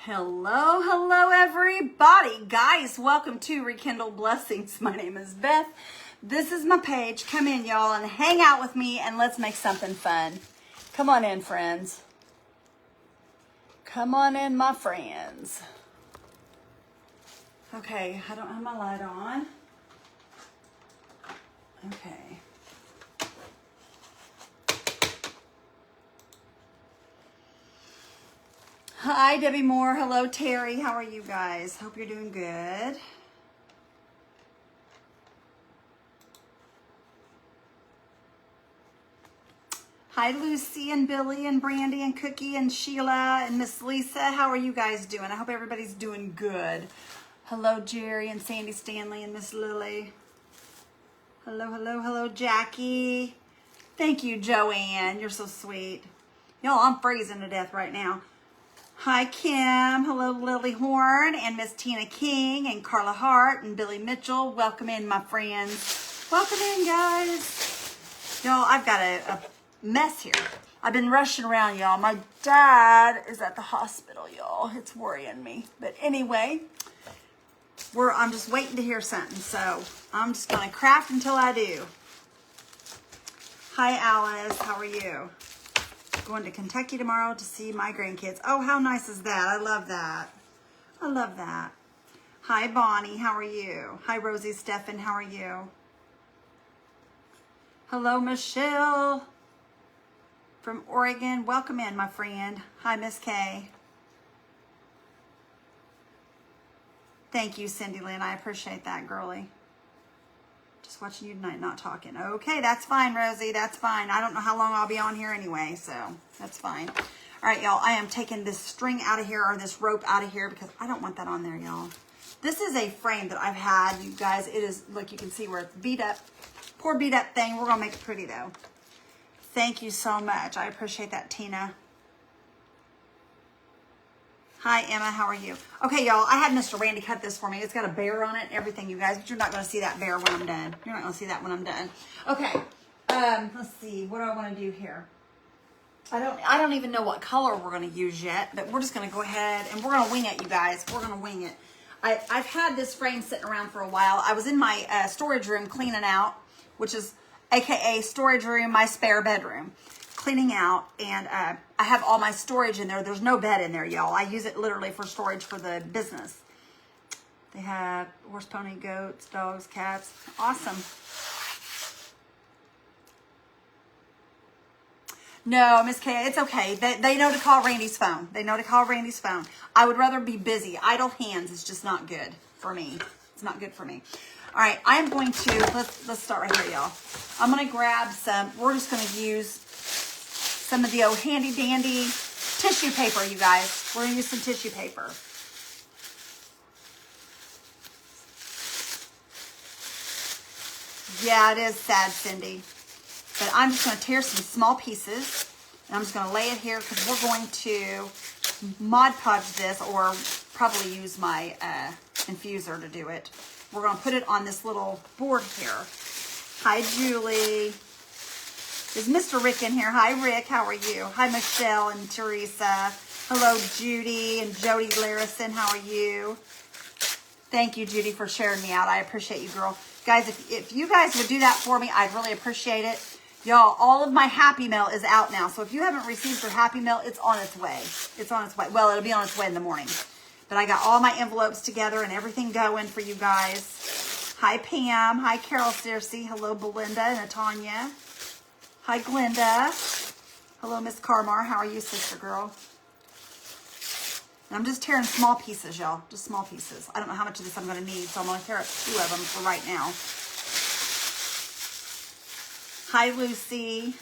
Hello, hello everybody. Guys, welcome to Rekindle Blessings. My name is Beth. This is my page. Come in, y'all, and hang out with me and let's make something fun. Come on in, friends. Come on in, my friends. Okay, I don't have my light on. Okay. Hi, Debbie Moore. Hello, Terry. How are you guys? Hope you're doing good. Hi, Lucy and Billy and Brandy and Cookie and Sheila and Miss Lisa. How are you guys doing? I hope everybody's doing good. Hello, Jerry and Sandy Stanley and Miss Lily. Hello, hello, hello, Jackie. Thank you, Joanne. You're so sweet. Y'all, I'm freezing to death right now. Hi, Kim. Hello, Lily Horn and Miss Tina King and Carla Hart and Billy Mitchell. Welcome in, my friends. Welcome in, guys. Y'all, I've got a mess here. I've been rushing around, y'all. My dad is at the hospital, y'all. It's worrying me. But anyway, I'm just waiting to hear something. So I'm just going to craft until I do. Hi, Alice. How are you? Going to Kentucky tomorrow to see my grandkids. Oh, how nice is that? I love that. I love that. Hi, Bonnie. How are you? Hi, Rosie Stephan. How are you? Hello, Michelle from Oregon. Welcome in, my friend. Hi, Miss Kay. Thank you, Cindy Lynn. I appreciate that, girlie. Just watching you tonight, not talking. Okay, that's fine, Rosie. That's fine. I don't know how long I'll be on here anyway, so that's fine. All right, y'all. I am taking this string out of here, or this rope out of here, because I don't want that on there, y'all. This is a frame that I've had, you guys. It is, look, you can see where it's beat up. Poor beat up thing. We're going to make it pretty, though. Thank you so much. I appreciate that, Tina. Hi, Emma. How are you? Okay, y'all. I had Mr. Randy cut this for me. It's got a bear on it and everything, you guys. But you're not going to see that bear when I'm done. You're not going to see that when I'm done. Okay. Let's see. What do I want to do here? I don't even know what color we're going to use yet. But we're just going to go ahead and we're going to wing it, you guys. We're going to wing it. I've had this frame sitting around for a while. I was in my storage room cleaning out, which is AKA storage room, my spare bedroom. Cleaning out, and I have all my storage in there. There's no bed in there, y'all. I use it literally for storage for the business. They have horse, pony, goats, dogs, cats. Awesome. No, Miss Kay, it's okay. They know to call Randy's phone. They know to call Randy's phone. I would rather be busy. Idle hands is just not good for me. It's not good for me. All right, I am going to, let's start right here, y'all. I'm going to grab some, we're just going to use some of the old handy dandy tissue paper, you guys. We're going to use some tissue paper. Yeah, it is sad, Cindy. But I'm just going to tear some small pieces. And I'm just going to lay it here because we're going to Mod Podge this, or probably use my infuser to do it. We're going to put it on this little board here. Hi, Julie. Is Mr. Rick in here? Hi, Rick. How are you? Hi, Michelle and Teresa. Hello, Judy and Jody Larison. How are you? Thank you, Judy, for sharing me out. I appreciate you, girl. Guys, if you guys would do that for me, I'd really appreciate it. Y'all, all of my Happy Mail is out now. So if you haven't received your Happy Mail, it's on its way. It's on its way. Well, it'll be on its way in the morning. But I got all my envelopes together and everything going for you guys. Hi, Pam. Hi, Carol Searcy. Hello, Belinda and Tanya. Hi, Glenda. Hello, Miss Carmar. How are you, sister girl? And I'm just tearing small pieces, y'all. Just small pieces. I don't know how much of this I'm going to need, so I'm going to tear up 2 of them for right now. Hi, Lucy.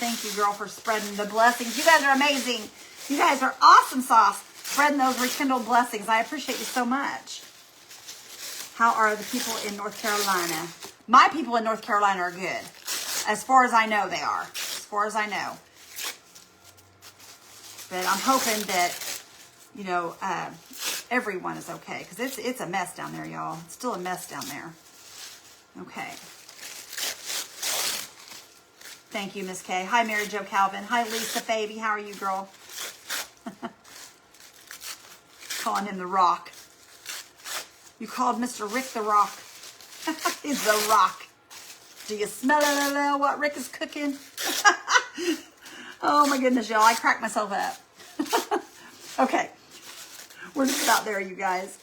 Thank you, girl, for spreading the blessings. You guys are amazing. You guys are awesome sauce. Spreading those rekindled blessings. I appreciate you so much. How are the people in North Carolina? My people in North Carolina are good. As far as I know, they are. As far as I know. But I'm hoping that, you know, everyone is okay. Because it's a mess down there, y'all. It's still a mess down there. Okay. Thank you, Miss Kay. Hi, Mary Jo Calvin. Hi, Lisa Baby. How are you, girl? calling him the Rock. You called Mr. Rick the Rock. He's the Rock. Do you smell it, what Rick is cooking? Oh my goodness, y'all. I cracked myself up. Okay. We're just about there, you guys.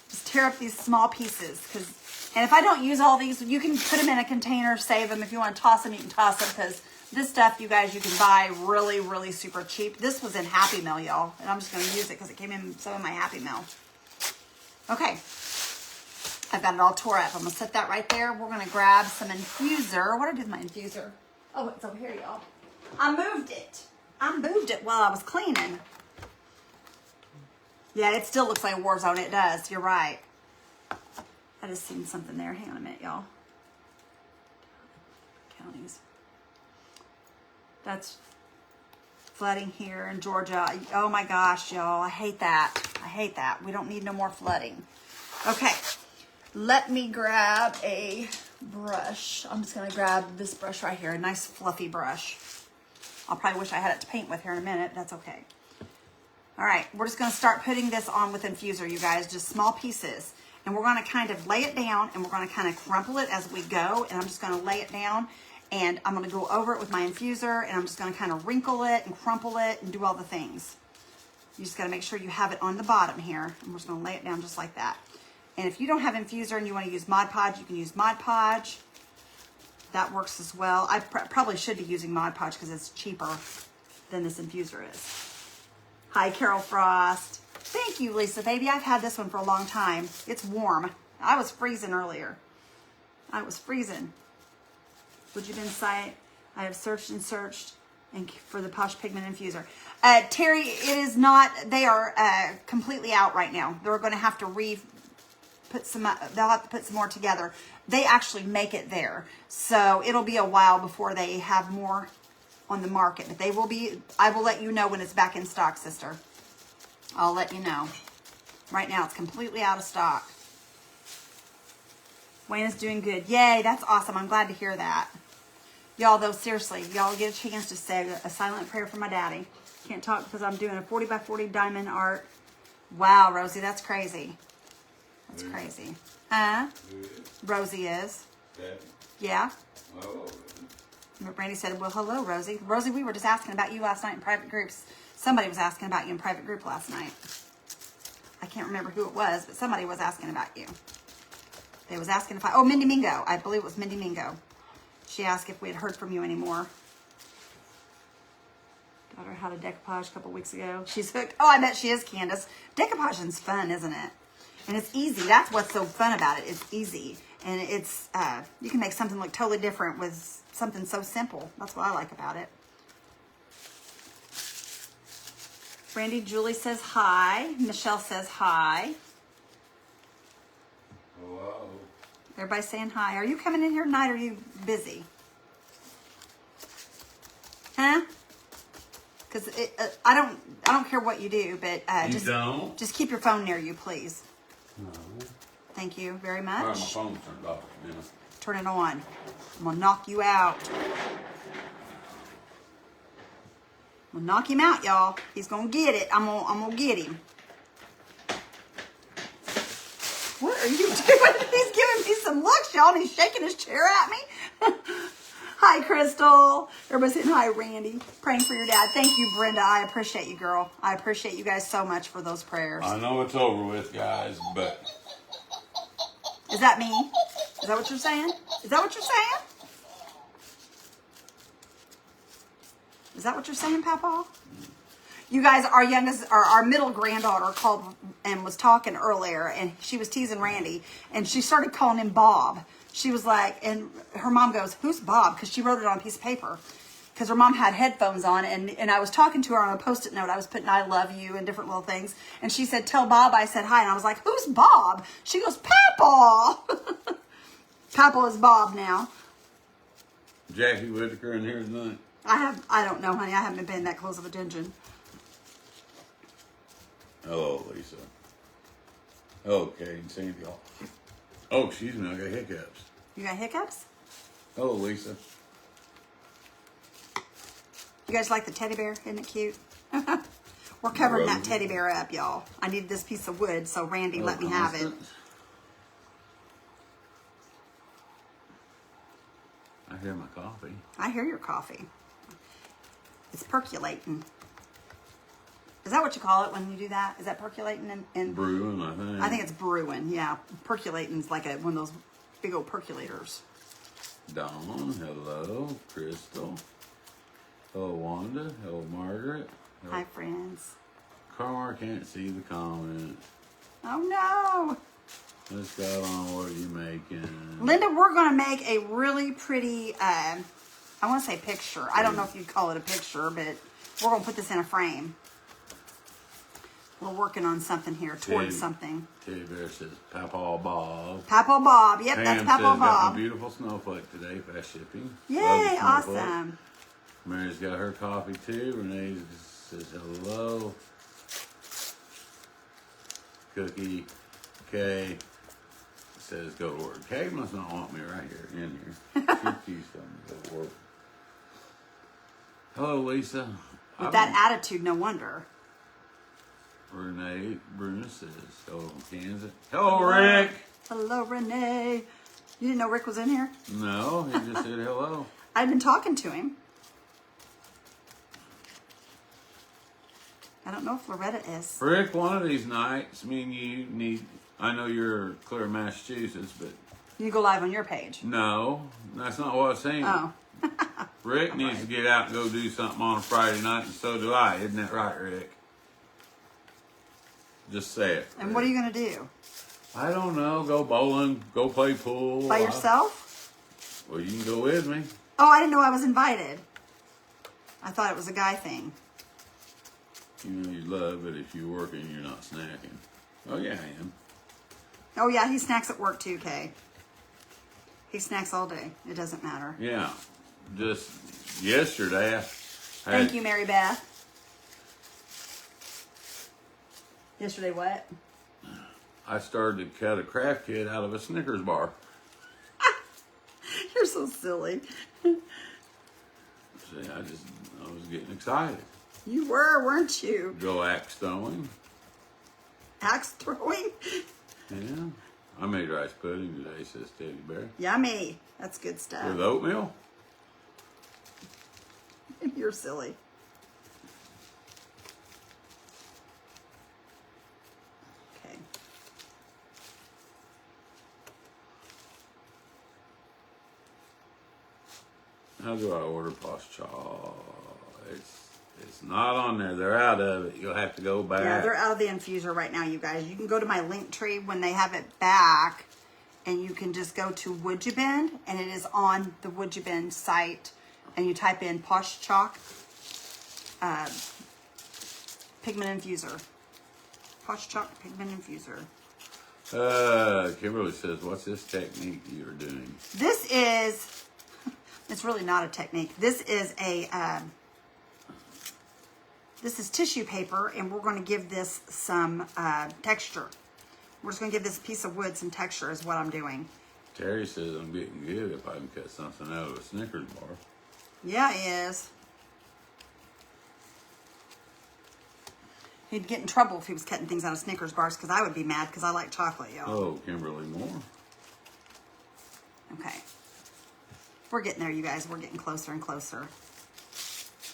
Just tear up these small pieces. And if I don't use all these, you can put them in a container, save them. If you want to toss them, you can toss them. Because this stuff, you guys, you can buy really, really super cheap. This was in Happy Meal, y'all. And I'm just going to use it because it came in some of my Happy Meal. Okay. I've got it all tore up. I'm going to set that right there. We're going to grab some infuser. What did I do with my infuser? Oh, it's over here, y'all. I moved it while I was cleaning. Yeah, it still looks like a war zone. It does. You're right. I just seen something there. Hang on a minute, y'all. Counties. That's flooding here in Georgia. Oh my gosh, y'all. I hate that. I hate that. We don't need no more flooding. Okay. Let me grab a brush. I'm just going to grab this brush right here. A nice fluffy brush. I'll probably wish I had it to paint with here in a minute. That's okay. All right. We're just going to start putting this on with infuser, you guys. Just small pieces. And we're going to kind of lay it down and we're going to kind of crumple it as we go. And I'm just going to lay it down and I'm going to go over it with my infuser and I'm just going to kind of wrinkle it and crumple it and do all the things. You just got to make sure you have it on the bottom here. And we're just going to lay it down just like that. And if you don't have infuser and you want to use Mod Podge, you can use Mod Podge. That works as well. I probably should be using Mod Podge because it's cheaper than this infuser is. Hi, Carol Frost. Thank you, Lisa, baby. I've had this one for a long time. It's warm. I was freezing earlier. I was freezing. WoodUbend site. I have searched and searched and for the Posh Pigment Infuser. Terry, it is not. They are completely out right now. They're going to have to put some. They'll have to put some more together. They actually make it there, so it'll be a while before they have more on the market. But they will be. I will let you know when it's back in stock, sister. I'll let you know. Right now, it's completely out of stock. Wayne is doing good. Yay, that's awesome. I'm glad to hear that. Y'all, though, seriously, y'all get a chance to say a silent prayer for my daddy. Can't talk because I'm doing a 40 by 40 diamond art. Wow, Rosie, that's crazy. That's crazy. Huh? Rosie is. Yeah. Brandy said, well, hello, Rosie. Rosie, we were just asking about you last night in private groups. Somebody was asking about you in private group last night. I can't remember who it was, but somebody was asking about you. They was asking if oh, Mindy Mingo. I believe it was Mindy Mingo. She asked if we had heard from you anymore. Got her how to decoupage a couple weeks ago. She's hooked. Oh, I bet she is, Candace. Decoupaging's fun, isn't it? And it's easy. That's what's so fun about it. It's easy. And it's, you can make something look totally different with something so simple. That's what I like about it. Brandy Julie says hi. Michelle says hi. Hello. Everybody's saying hi. Are you coming in here tonight or are you busy? Huh? Because I don't care what you do, but just keep your phone near you, please. No. Thank you very much. Well, my phone's turned off. Yeah. Turn it on. I'm gonna knock you out. I'm gonna knock him out, y'all. He's gonna get it. I'm gonna get him. What are you doing? He's giving me some looks, y'all, and he's shaking his chair at me. Hi, Crystal. Everybody's saying hi, Randy. Praying for your dad. Thank you, Brenda. I appreciate you, girl. I appreciate you guys so much for those prayers. I know it's over with, guys, but... Is that me? Is that what you're saying? Is that what you're saying? Is that what you're saying, Papa? You guys, our youngest, or our middle granddaughter called and was talking earlier, and she was teasing Randy, and she started calling him Bob. She was like, and her mom goes, who's Bob? Because she wrote it on a piece of paper. Because her mom had headphones on, and I was talking to her on a Post-it note. I was putting I love you and different little things. And she said, tell Bob I said hi. And I was like, who's Bob? She goes, Papa. Papa is Bob now. Jackie Whitaker in here tonight. I don't know, honey. I haven't been paying that close of attention. Hello, Lisa. Okay, and Sandy. Oh, excuse me, I got hiccups. You got hiccups? Hello, Lisa. You guys like the teddy bear? Isn't it cute? We're covering that teddy bear up, y'all. I needed this piece of wood, so Randy let me have it. I hear my coffee. I hear your coffee. It's percolating. Is that what you call it when you do that? Is that percolating? Brewing, I think. I think it's brewing, yeah. Percolating is like one of those big old percolators. Dawn, hello. Crystal. Hello, Wanda. Hello, Margaret. Hello. Hi, friends. Carmar can't see the comment. Oh, no. Let's go on. What are you making? Linda, we're going to make a really pretty, I want to say picture. I don't know if you'd call it a picture, but we're going to put this in a frame. We're working on something here, towards something. Teddy Bear says, Papa Bob. Papa Bob. Yep, Pam that's Papa says, Bob. got my beautiful snowflake today. Fast shipping. Yay, awesome. Mary's got her coffee too. Renee says hello. Cookie. Kay says go to work. Kay must not want me right here in here. She's something to go to work. Hello, Lisa. With that attitude, no wonder. Renee Bruno says hello from Kansas. Hello, Rick. Hello, Renee. You didn't know Rick was in here? No, he just said hello. I've been talking to him. I don't know if Loretta is. Rick, one of these nights, me and you need, I know you're clear Massachusetts, but. You go live on your page. No, that's not what I was saying. Oh. Rick needs to get out and go do something on a Friday night, and so do I. Isn't that right, Rick? Just say it. And what are you going to do? I don't know. Go bowling, go play pool. By yourself? Well, you can go with me. Oh, I didn't know I was invited. I thought it was a guy thing. You know you love it if you're working, you're not snacking. Oh, yeah, I am. Oh, yeah, he snacks at work too, Kay. He snacks all day. It doesn't matter. Yeah. Just yesterday, Thank you, Mary Beth. Yesterday what? I started to cut a craft kit out of a Snickers bar. You're so silly. See, I was getting excited. You were, weren't you? Go axe throwing. Axe throwing? Yeah. I made rice pudding today, says Teddy Bear. Yummy. That's good stuff. With oatmeal? You're silly. Okay. How do I order pasta? It's not on there. They're out of it. You'll have to go back. Yeah, they're out of the infuser right now, you guys. You can go to my link tree when they have it back, and you can just go to WoodUbend, and it is on the WoodUbend site, and you type in Posh Chalk pigment infuser. Posh Chalk pigment infuser. Kimberly says, what's this technique you're doing? This is, it's really not a technique. This is this is tissue paper, and we're going to give this some texture. We're just going to give this piece of wood some texture is what I'm doing. Terry says I'm getting good if I can cut something out of a Snickers bar. Yeah, he is. He'd get in trouble if he was cutting things out of Snickers bars, because I would be mad because I like chocolate, y'all. Oh, Kimberly Moore. Okay. We're getting there, you guys. We're getting closer and closer.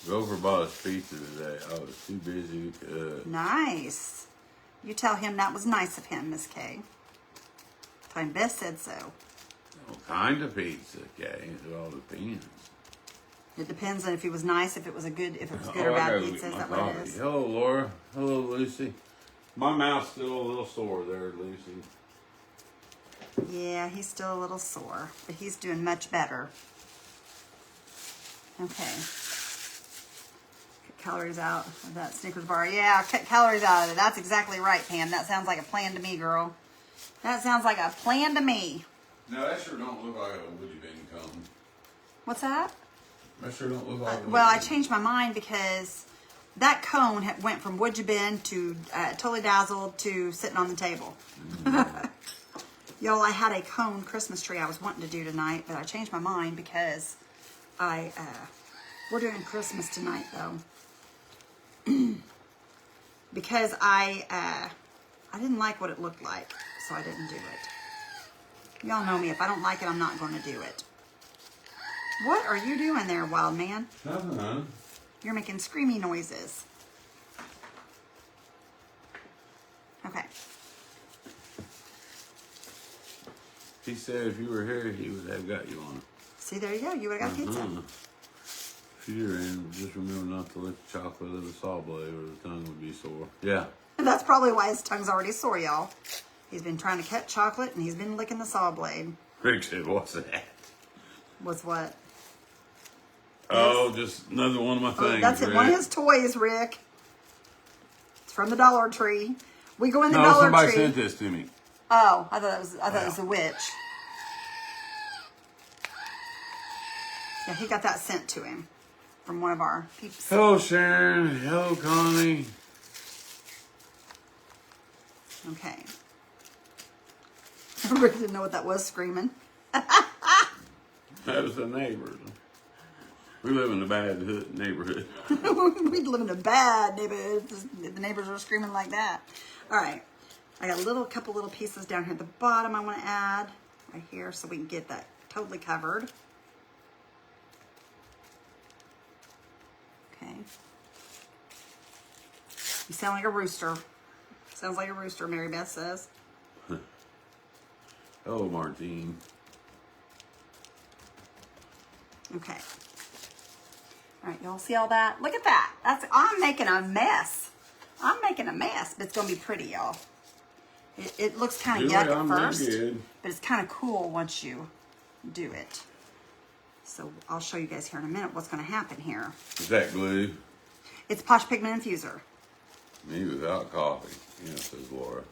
Grover bought us pizza today. I was too busy to cut. Nice. You tell him that was nice of him, Miss Kay. Tell him Beth said so. What kind of pizza, Kay? It all depends. It depends on if he was nice, if it was good or bad pizza. Is that what it is? Hello, Laura. Hello, Lucy. My mouth's still a little sore there, Lucy. Yeah, he's still a little sore, but he's doing much better. Okay. Cut calories out of that Snickers bar. Yeah, cut calories out of it. That's exactly right, Pam. That sounds like a plan to me, girl. That sounds like a plan to me. No, that sure don't look like a WoodUbend cone. What's that? That sure don't look like Well, I changed my mind because that cone went from WoodUbend to Totally Dazzled to sitting on the table. Y'all, I had a cone Christmas tree I was wanting to do tonight, but I changed my mind because we're doing Christmas tonight, though. because I didn't like what it looked like, so I didn't do it. Y'all know me. If I don't like it, I'm not going to do it. What are you doing there, wild man? Nothing. You're making screamy noises. Okay. He said if you were here, he would have got you on it. See, there you go. You would have got pizza. If you're in, just remember not to lick the chocolate of the saw blade or the tongue would be sore. Yeah. That's probably why his tongue's already sore, y'all. He's been trying to cut chocolate and he's been licking the saw blade. Rick said, what's that? What's what? Oh, just another one of my things. That's it. One of his toys, Rick. It's from the Dollar Tree. We go in the No, Dollar somebody Tree. sent this to me. Oh, I thought it was a witch. Yeah, he got that sent to him from one of our peeps. Hello, Sharon. Hello, Connie. Okay. Rick didn't know what that was, screaming. That was the neighbors. We live in a bad neighborhood. We live in a bad neighborhood if the neighbors are screaming like that. All right. I got a couple little pieces down here at the bottom I want to add right here so we can get that totally covered. Okay. You sound like a rooster. Sounds like a rooster, Mary Beth says. Hello, Martine. Okay. All right, y'all see all that? Look at that. I'm making a mess. I'm making a mess, but it's going to be pretty, y'all. It looks kind of yuck at first, but it's kind of cool once you do it. So I'll show you guys here in a minute what's going to happen here. Is that glue? It's Posh Pigment Infuser. Me without coffee. Yes, says Laura.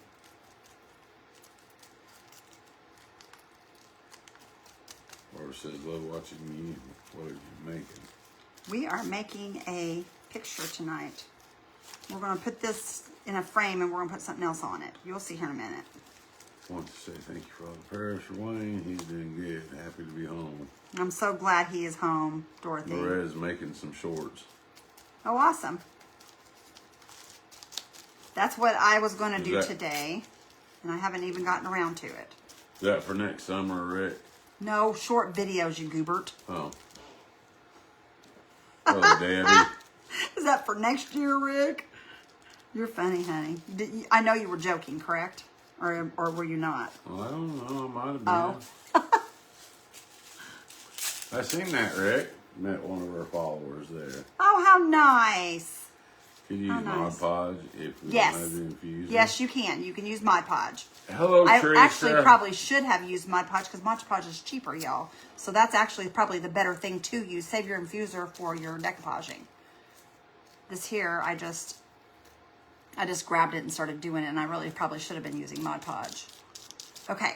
Laura says, love watching you. What are you making? We are making a picture tonight. We're going to put this in a frame and we're going to put something else on it. You'll see here in a minute. I want to say thank you for all the prayers for Wayne. He's doing good. Happy to be home. I'm so glad he is home, Dorothy. Lorra's making some shorts. Oh, awesome. That's what I was going to do today, and I haven't even gotten around to it. Is that for next summer, Rick? No, short videos, you goobert. Oh. Oh, Debbie. Is that for next year, Rick? You're funny, honey. I know you were joking, correct? Or were you not? Well, I don't know. I might have been. Oh. I seen that, Rick. Met one of our followers there. Oh, how nice. Could you use nice. Mod Podge if we Yes. don't have the infuser? Yes, you can. You can use Mod Podge. Hello, Teresa. I actually probably should have used Mod Podge because Mod Podge is cheaper, y'all. So that's actually probably the better thing to use. Save your infuser for your decoupaging. This here, I just grabbed it and started doing it, and I really probably should have been using Mod Podge. Okay.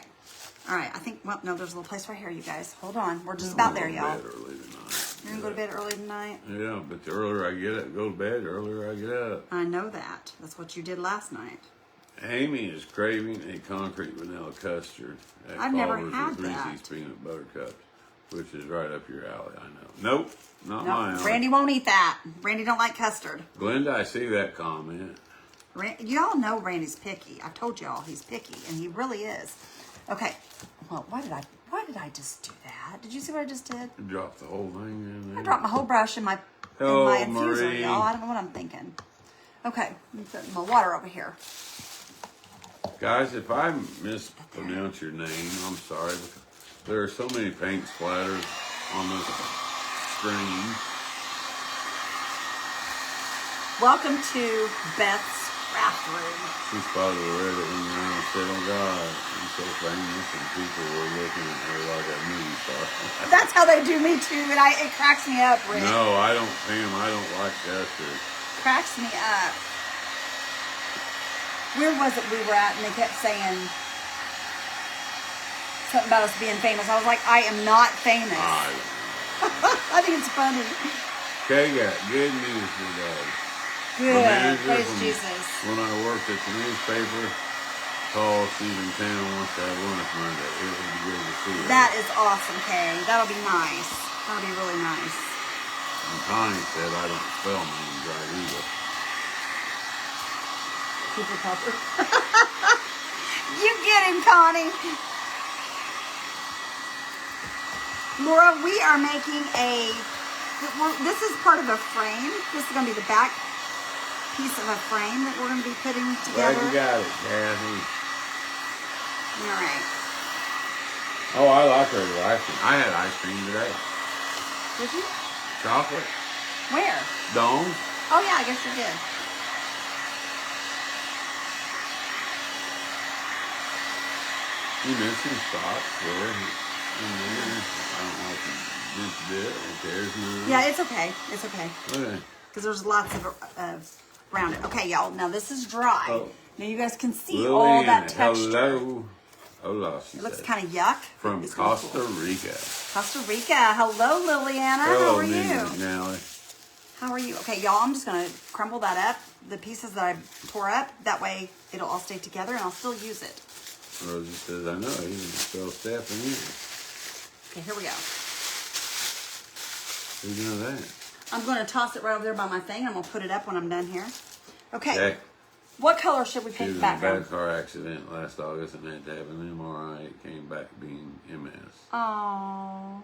All right. I think, well, no, there's a little place right here, you guys. Hold on. We're just about there, y'all. You're going to go to bed early tonight? Yeah, but the earlier I get up, go to bed, the earlier I get up. I know that. That's what you did last night. Amy is craving a concrete vanilla custard at I've never Culver's had with that. Reese's peanut butter cups, which is right up your alley, I know. Nope, not mine. Randy won't eat that. Randy don't like custard. Glenda, I see that comment. Y'all know Randy's picky. I've told y'all he's picky, and he really is. Okay. Well, why did I just do that? Did you see what I just did? You dropped the whole thing in there. I dropped my whole brush in my infuser, Marie. y'all. I don't know what I'm thinking. Okay, I'm putting my water over here. Guys, if I mispronounce your name, I'm sorry. There are so many paint splatters on this screen. Welcome to Beth's craft room. She spotted Loretta in the room and said, oh God, I'm so famous, and people were looking at her like a movie star. That's how they do me too, and it cracks me up, Rick. No, I don't, Pam, I don't like custard. Cracks me up. Where was it we were at, and they kept saying something about us being famous. I was like, I am not famous. I think it's funny. Kay got good news today. Good. Praise Jesus. When I worked at the newspaper, called Stephen Town wants to have lunch Monday. It would be good to see her. That is awesome, Kay. That'll be nice. That'll be really nice. And Connie said I don't spell names right either. Cooper Pepper. You get him, Connie. Laura, we are making this is part of a frame. This is going to be the back piece of a frame that we're going to be putting together. Glad you got it, Kathy. All right. Oh, I like her ice cream. I had ice cream today. Did you? Chocolate. Where? Domes. Oh, yeah, I guess you did. You missing spots there. I don't know if you missed it. If there's none. Yeah, it's okay. It's okay. Okay. Because there's lots of around it. Okay, y'all. Now this is dry. Oh. Now you guys can see all that Lillian, texture. hello. Hola, she It looks said. kind of yuck. From It's really Costa cool. Rica. Costa Rica. Hello, Liliana. Hello, How are Minnie you? McNally. How are you? Okay, y'all. I'm just gonna crumble that up. The pieces that I tore up. That way it'll all stay together, and I'll still use it. Rosie says, I know, he can spell step in here. Okay, here we go. Who know that? I'm gonna toss it right over there by my thing. I'm gonna put it up when I'm done here. Okay. Jack, What color should we she paint was the in a background? bad car accident last August and had to have an MRI. It came back being MS. Oh,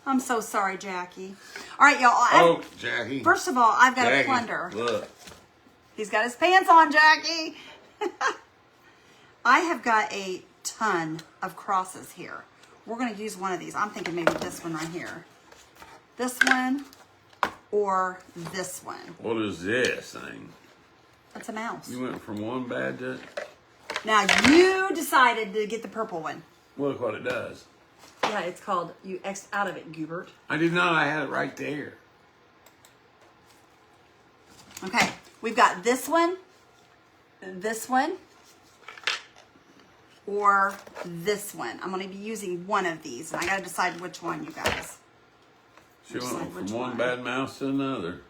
I'm so sorry, Jackie. All right, y'all. Oh, Jackie. First of all, I've got Jackie, a plunder. look. He's got his pants on, Jackie. I have got a ton of crosses here. We're going to use one of these. I'm thinking maybe this one right here. This one or this one. What is this thing? That's a mouse. You went from one bad to... Now, you decided to get the purple one. Look what it does. Yeah, it's called, you X'd out of it, Gubert. I did not. I had it right there. Okay, we've got this one, or this one. I'm going to be using one of these, and I got to decide which one, you guys. She Decide went from which one bad mouse to another.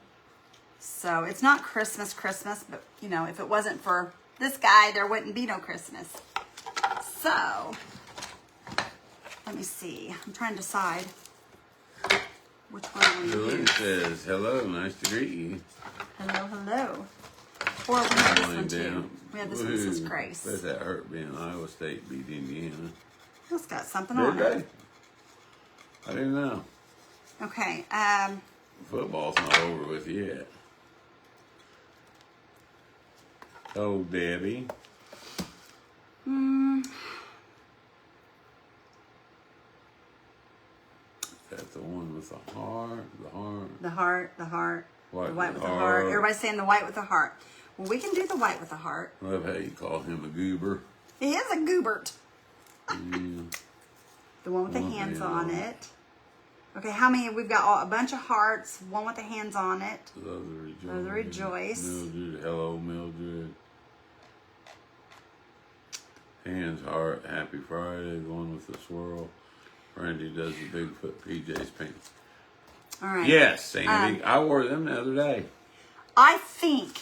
So it's not Christmas, but you know, if it wasn't for this guy, there wouldn't be no Christmas. So let me see. I'm trying to decide which one I'm going to Julian use. says, hello, nice to greet you. Hello, hello. Or we have this one Laying too. down. We have this one, Mrs. Woohoo. Grace. Bet that hurt being Iowa State beat Indiana. It's got something Did on they? it. I didn't know. Okay, Football's not over with yet. Oh, Debbie. That's the one with the heart, the heart, White the white with with the the heart. heart. Everybody's saying the white with the heart. Well, we can do the white with the heart. I love how you call him a goober. He is a Gubert. Yeah. The one with the One hands hand on on it. Okay, how many? We've got a bunch of hearts. One with the hands on it. Love the rejoice. Love the rejoice. Mildred, hello, Mildred. Hands, heart, happy Friday. The one with the swirl. Randy does the Bigfoot PJ's pants. All right. Yes, Sandy. I wore them the other day. I think,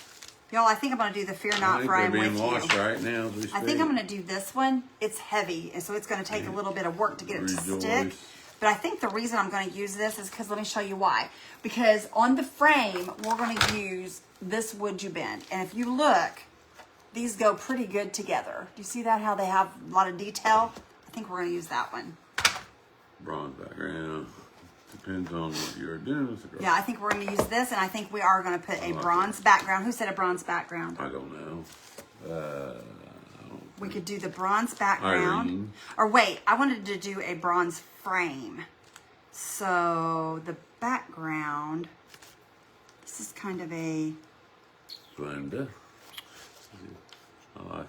y'all, I think I'm going to do the Fear I Not, think for I they're am being with washed you. right now as we speak. I think I'm going to do this one. It's heavy, and so it's going to take a little bit of work to get it to Rejoice. stick. But I think the reason I'm going to use this is because, let me show you why. Because on the frame, we're going to use this WoodUbend. And if you look, these go pretty good together. Do you see that, how they have a lot of detail? I think we're going to use that one. Bronze background. Depends on what you're doing with the girl. Yeah, I think we're going to use this, and I think we are going to put a like bronze background. Who said a bronze background? I don't know. We could do the bronze background. Irene. Or wait, I wanted to do a bronze frame. So the background, this is kind of a... Glenda. I like.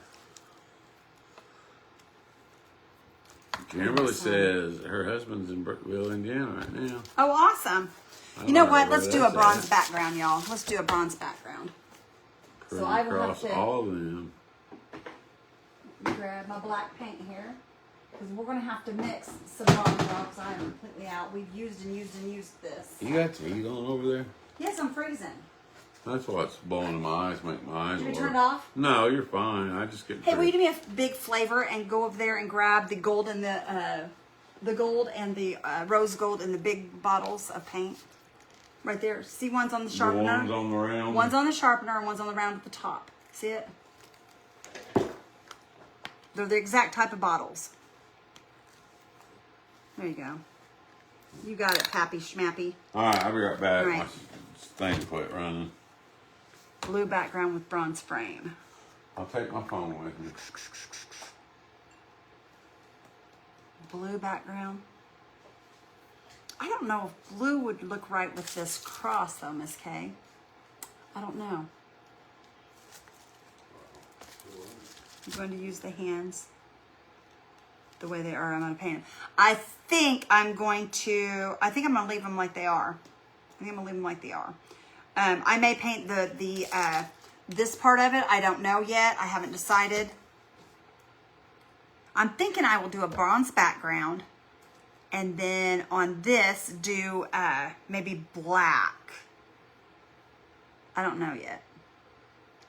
Kimberly says her husband's in Brookville, Indiana right now. Oh, awesome. I You know don't what? where Let's do a that's bronze at. background, y'all. Let's do a bronze background. So I will have Across to all of them. grab my black paint here. Because we're going to have to mix some bronze because I am completely out. We've used this. You got tea on over there? Yes, I'm freezing. That's what's blowing in my eyes, make my eyes Should we water. turn it off? No, you're fine. I just get. Hey, will you do me a big flavor and go over there and grab the gold and the gold and the rose gold in the big bottles of paint? Right there. See, one's on the The sharpener. ones on the round. One's on the sharpener and one's on the round at the top. See it? They're the exact type of bottles. There you go. You got it, Pappy Schmappy. All right, I'll be right back. All right. My thing quit running. Blue background with bronze frame. I'll take my phone with me. Blue background. I don't know if blue would look right with this cross though, Miss Kay. I don't know. I'm going to use the hands the way they are. I'm going to paint them. I think I'm going to leave them like they are. I may paint this part of it. I don't know yet. I haven't decided. I'm thinking I will do a bronze background and then on this do maybe black. I don't know yet.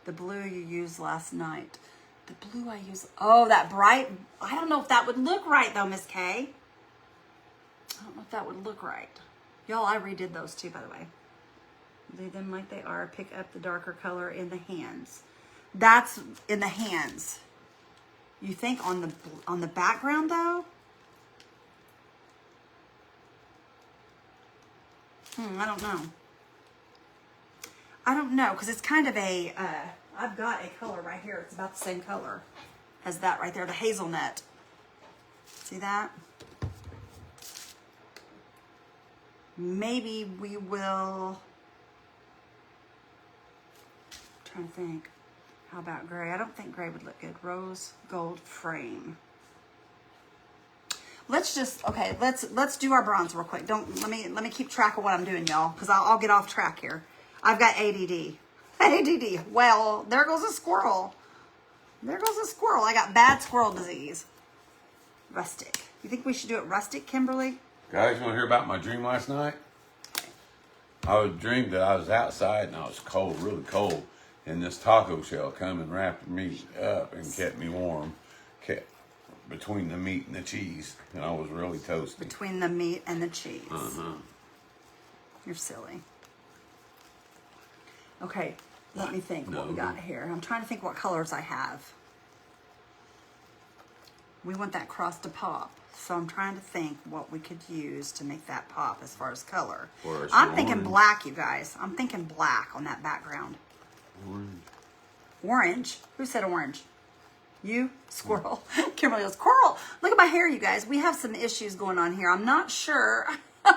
The blue you used last night. The blue I use, oh, that bright. I don't know if that would look right though, Miss Kay. I don't know if that would look right. Y'all, I redid those too, by the way. Leave them like they are. Pick up the darker color in the hands. That's in the hands. You think on the background though? I don't know. I don't know, because it's kind of a, I've got a color right here. It's about the same color as that right there, the hazelnut. See that? Maybe we will, I'm trying to think. How about gray? I don't think gray would look good. Rose gold frame. Let's just, okay, let's do our bronze real quick. Let me keep track of what I'm doing, y'all, because I'll get off track here. I've got ADD. ADD. Well, there goes a squirrel. There goes a squirrel. I got bad squirrel disease. Rustic. You think we should do it rustic, Kimberly? Guys, you want to hear about my dream last night? I would dream that I was outside and I was cold, really cold, and this taco shell come and wrapped me up and kept me warm, kept between the meat and the cheese, and I was really toasty. Between the meat and the cheese. Uh-huh. You're silly. Okay, let me think what we got here. I'm trying to think what colors I have. We want that cross to pop. So I'm trying to think what we could use to make that pop as far as color. I'm thinking black, you guys. I'm thinking black on that background. Orange. Orange? Who said orange? You? Squirrel. Kimberly goes, squirrel. Look at my hair, you guys. We have some issues going on here. I'm not sure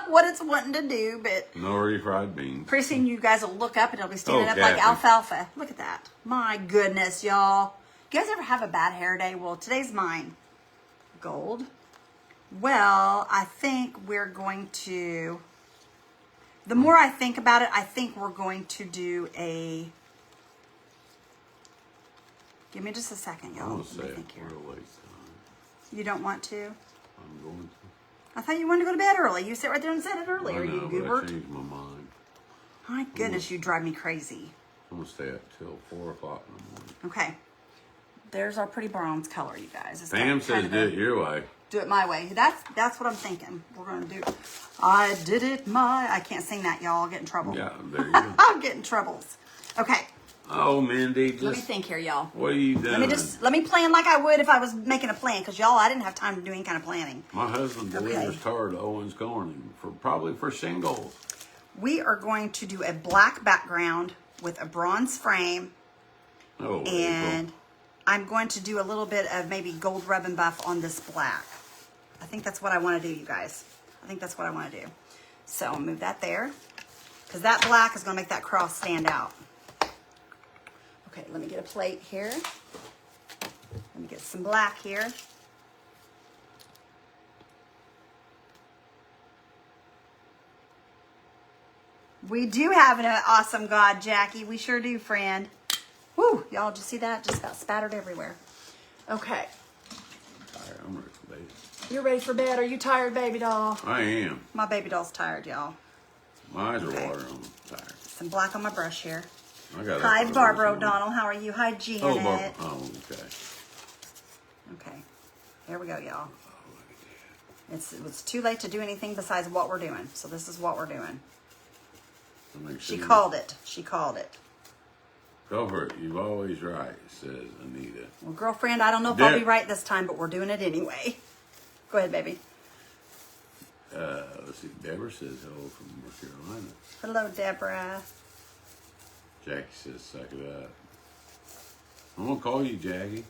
what it's wanting to do, but no refried beans. pretty soon you guys will look up and it'll be standing up like alfalfa. Look at that. My goodness, y'all. You guys ever have a bad hair day? Well, today's mine. Gold. Well, I think we're going to, the more I think about it, I think we're going to do a, give me just a second, y'all. I'm going to say it think here. real late time. You don't want to? I'm going to. I thought you wanted to go to bed early. You sat right there and said it earlier, I know, you but goober. I changed my mind. My goodness, you drive me crazy. I'm going to stay up till 4 o'clock in the morning. Okay. There's our pretty bronze color, you guys. It's Pam got says kind of do it your way. Do it my way. That's what I'm thinking. We're going to do. I did it my. I can't sing that, y'all. I'll get in trouble. Yeah, there you go. I'll get in troubles. Okay. Oh, Mindy, just, Let me think here, y'all. what are you doing? Let me plan like I would if I was making a plan, because y'all, I didn't have time to do any kind of planning. My husband delivers Okay. tar to Owens Corning probably for shingles. We are going to do a black background with a bronze frame, Oh, and April. I'm going to do a little bit of maybe gold rub and buff on this black. I think that's what I want to do, you guys. I think that's what I want to do. So I'll move that there, because that black is going to make that cross stand out. Okay, let me get a plate here. Let me get some black here. We do have an awesome God, Jackie. We sure do, friend. Woo, y'all just see that? Just got spattered everywhere. Okay. All right, I'm ready for bed. You're ready for bed. Are you tired, baby doll? I am. My baby doll's tired, y'all. My eyes are Okay. watering. I'm tired. Some black on my brush here. I got Hi, up Barbara early this morning. O'Donnell. How are you? Hi, Janet. Oh, Barbara. Oh, okay. Okay. There we go, y'all. It's too late to do anything besides what we're doing. So this is what we're doing. I'll make She sure called it. She called it. Go for it. You've always right, says Anita. Well, girlfriend, I don't know if I'll be right this time, but we're doing it anyway. Go ahead, baby. Let's see. Deborah says hello from North Carolina. Hello, Deborah. Jackie says suck it up. I'm going to call you Jackie.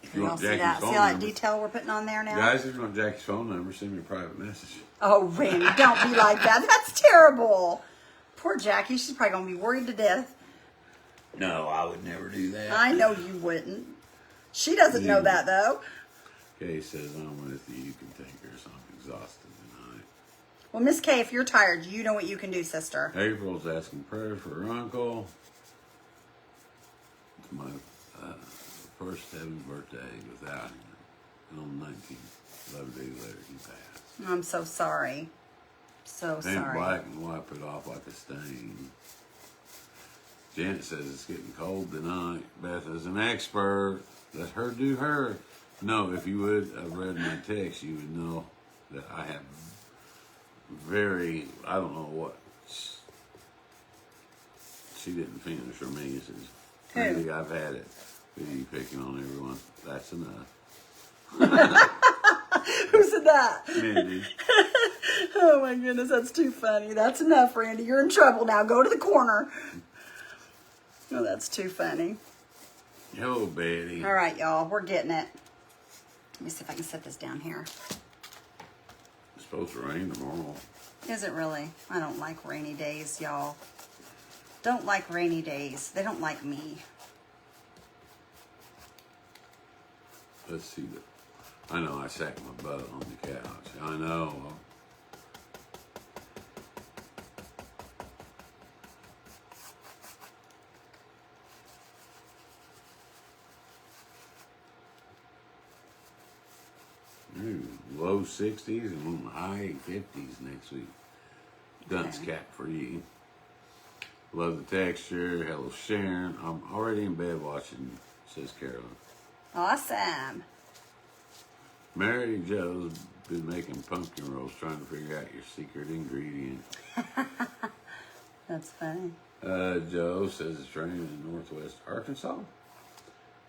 If you want See Jackie's that? phone See all that number, detail we're putting on there now? guys, if you want Jackie's phone number, send me a private message. Oh, Randy, don't be like that. That's terrible. Poor Jackie. She's probably going to be worried to death. No, I would never do that. I know you wouldn't. She doesn't know that, though. Kay says, I'm with you. You can take her, so I'm exhausted tonight. Well, Miss Kay, if you're tired, you know what you can do, sister. April's asking prayers for her uncle. It's my first heavy birthday without him. And on the 19th, 11 days later, he passed. I'm so sorry. So Paint sorry. black and wipe it off like a stain. Janet says it's getting cold tonight. Beth is an expert. Let her do her. No, if you would have read my text, you would know that I have I don't know what. She didn't finish her me. It says, really, I've had it. With you picking on everyone. That's enough. Who said that? Mindy. Oh my goodness, that's too funny. That's enough, Randy. You're in trouble now. Go to the corner. Oh, that's too funny. Hello, Betty. All right, y'all. We're getting it. Let me see if I can set this down here. It's supposed to rain tomorrow. Is it really? I don't like rainy days, y'all. Don't like rainy days. They don't like me. Let's see. I know I sat my butt on the couch. I know. Ooh, low 60s and high 50s next week. Dunce cap for you. Love the texture. Hello, Sharon. I'm already in bed watching, says Carolyn. Awesome. Mary Jo's been making pumpkin rolls trying to figure out your secret ingredient. That's funny. Joe says it's raining in northwest Arkansas.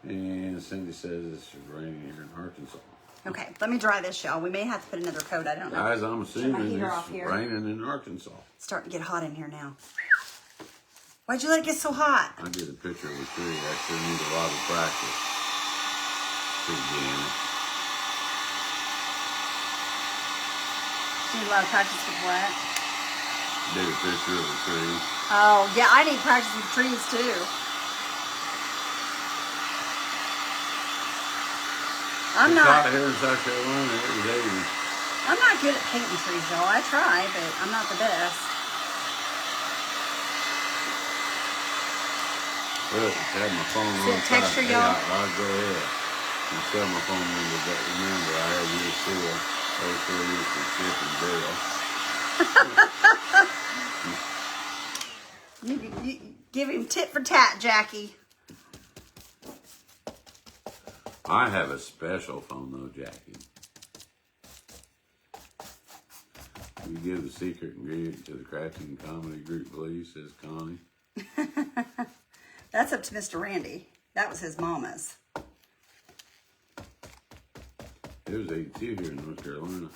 And Cindy says it's raining here in Arkansas. Okay, let me dry this, y'all. We may have to put another coat. I don't know. Guys, I'm assuming heater off it's here. raining in Arkansas. It's starting to get hot in here now. Why'd you let it get so hot? I did a picture of the tree. I sure need a lot of practice. Says Janet. Need a lot of practice with what? Did a picture of the tree. Oh, yeah, I need practice with trees, too. I'm It's not hot here in South Carolina. It was 80. I'm not good at painting trees, y'all. I try, but I'm not the best. Look, I had my phone See on the texture, y'all? I'll go ahead and sell my phone number, but remember, I have your seal. Those 4 years for Chip and Bill. You give him tit for tat, Jackie. I have a special phone, though, Jackie. Will you give the secret ingredient to the crafting comedy group, please, says Connie. That's up to Mr. Randy. That was his mama's. It was 82 here in North Carolina.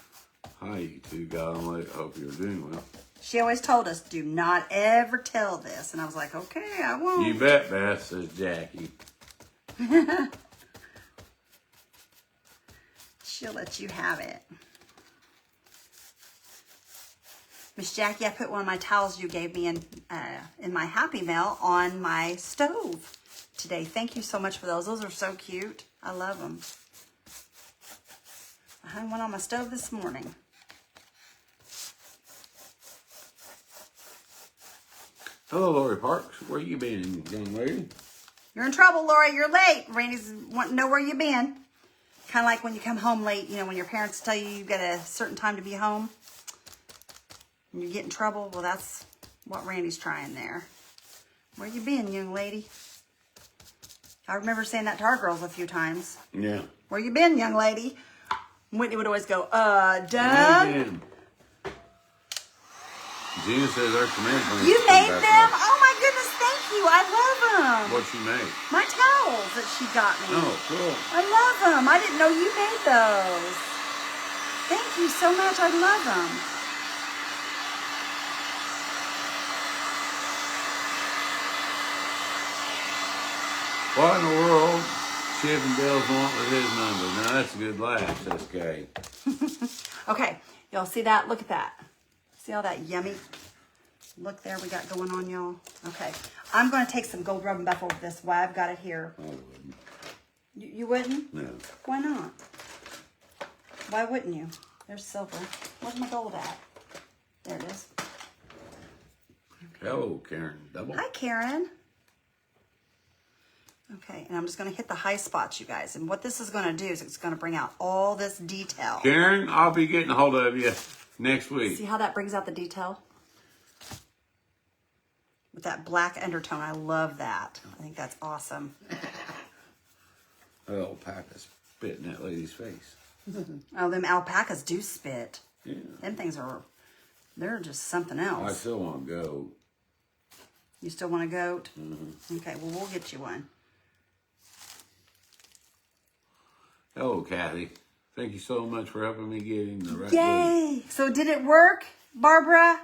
Hi, you two. Got on late. Hope you're doing well. She always told us, do not ever tell this. And I was like, okay, I won't. You bet, Beth, says Jackie. She'll let you have it. Miss Jackie, I put one of my towels you gave me in my Happy Mail on my stove today. Thank you so much for those. Those are so cute. I love them. I hung one on my stove this morning. Hello, Lori Parks. Where you been, young lady? You're in trouble, Lori. You're late. Randy's wanting to know where you've been. Kind of like when you come home late, you know, when your parents tell you you've got a certain time to be home. And you get in trouble. Well, that's what Randy's trying there. Where you been, young lady? I remember saying that to our girls a few times. Yeah. Where you been, young lady? Whitney would always go, done? Again. Gina says our tomato plants. You made them? Oh my goodness, thank you. I love them. What you made? My towels that she got me. Oh, cool. I love them. I didn't know you made those. Thank you so much. I love them. What in the world Chip and Dale's want with his number? Now that's a good laugh, SK. Okay, y'all see that? Look at that. See all that yummy look there we got going on, y'all? Okay, I'm going to take some gold rub and buff over this while I've got it here. I wouldn't. You wouldn't? No. Why not? Why wouldn't you? There's silver. Where's my gold at? There it is. Hello, Karen. Double. Hi, Karen. Okay, and I'm just going to hit the high spots, you guys. And what this is going to do is it's going to bring out all this detail. Karen, I'll be getting a hold of you next week. See how that brings out the detail? With that black undertone. I love that. I think that's awesome. Oh, alpaca's spit in that lady's face. Oh, them alpacas do spit. Yeah. Them things are, they're just something I else. still want to go. You still want a goat? Mm-hmm. Okay, well, we'll get you one. Hello, Kathy. Thank you so much for helping me get in the right Yay! So did it work, Barbara?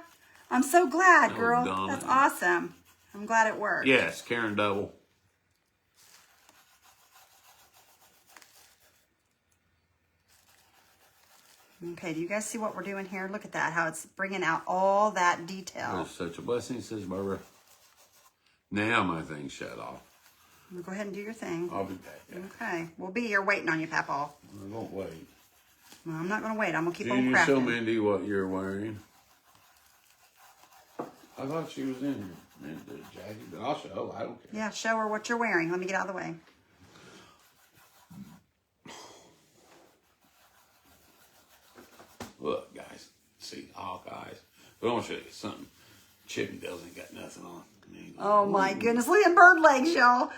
I'm so glad, Oh, girl. Donna. That's awesome. I'm glad it worked. Yes, Karen Double. Okay, do you guys see what we're doing here? Look at that, how it's bringing out all that detail. It's such a blessing, says Barbara. Now my thing's shut off. Go ahead and do your thing. I'll be back. Yeah. Okay, we'll be here waiting on you, Papaw. I won't wait. Well, I'm not going to wait. I'm going to keep Can on you show crafting. Mindy what you're wearing? I thought she was in the jacket, but I'll show. I don't care. Yeah, show her what you're wearing. Let me get out of the way. Look, guys. See, Hawkeyes. But I want to show you something. Chippy doesn't got nothing on. I mean, Oh my goodness, look at bird legs, y'all.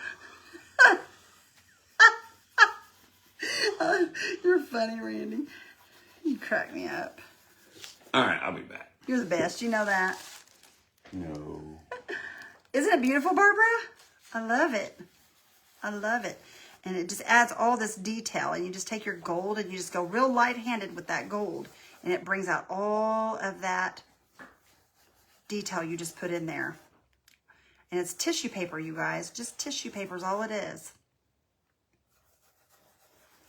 You're funny, Randy. You crack me up. All right, I'll be back. You're the best. You know that. No. Isn't it beautiful, Barbara? I love it. I love it. And it just adds all this detail. And you just take your gold and you just go real light-handed with that gold. And it brings out all of that detail you just put in there. And it's tissue paper, you guys. Just tissue paper is all it is.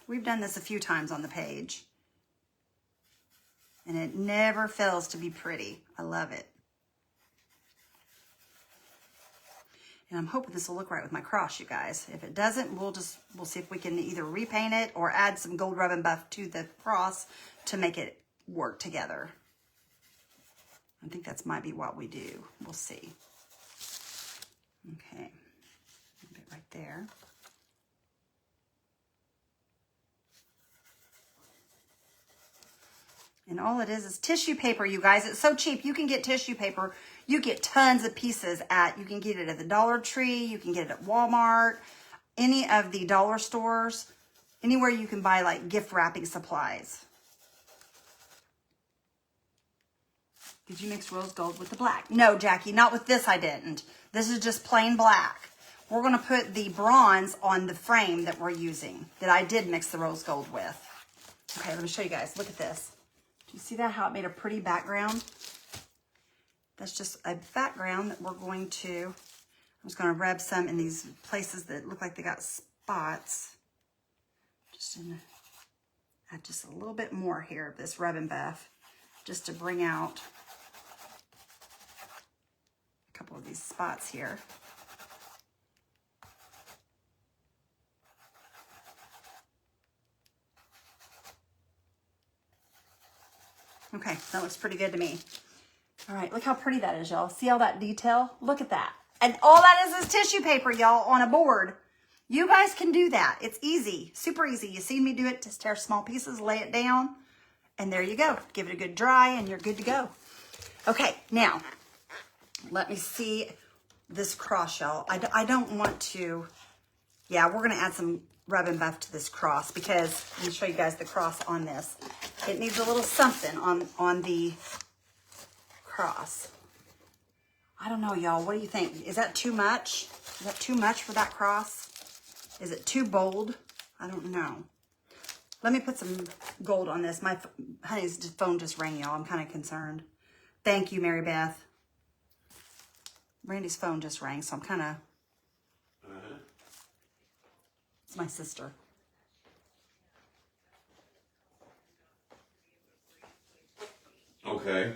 We've done this a few times on the page. And it never fails to be pretty. I love it. And I'm hoping this will look right with my cross, you guys. If it doesn't, we'll see if we can either repaint it or add some gold rub and buff to the cross to make it work together. I think that's might be what we do. We'll see. Okay, a bit right there. And all it is tissue paper, you guys. It's so cheap. You can get tissue paper. You get tons of pieces you can get it at the Dollar Tree. You can get it at Walmart, any of the dollar stores, anywhere you can buy like gift wrapping supplies. Did you mix rose gold with the black? No, Jackie, not with this I didn't. This is just plain black. We're going to put the bronze on the frame that we're using, that I did mix the rose gold with. Okay, let me show you guys. Look at this. Do you see that, how it made a pretty background? That's just a background that we're going to, I'm just going to rub some in these places that look like they got spots. Add just a little bit more here of this rub and buff, just to bring out a couple of these spots here. Okay, that looks pretty good to me. All right, look how pretty that is, y'all. See all that detail? Look at that. And all that is tissue paper, y'all, on a board. You guys can do that. It's easy, super easy. You see me do it, just tear small pieces, lay it down, and there you go. Give it a good dry, and you're good to go. Okay, now, let me see this cross, y'all. I don't want to, yeah, we're going to add some rub and buff to this cross because let me show you guys the cross on this. It needs a little something on the cross. I don't know, y'all. What do you think? Is that too much? Is that too much for that cross? Is it too bold? I don't know. Let me put some gold on this. My honey's phone just rang, y'all. I'm kind of concerned. Thank you, Mary Beth. Randy's phone just rang, so I'm kind of... It's my sister. Okay.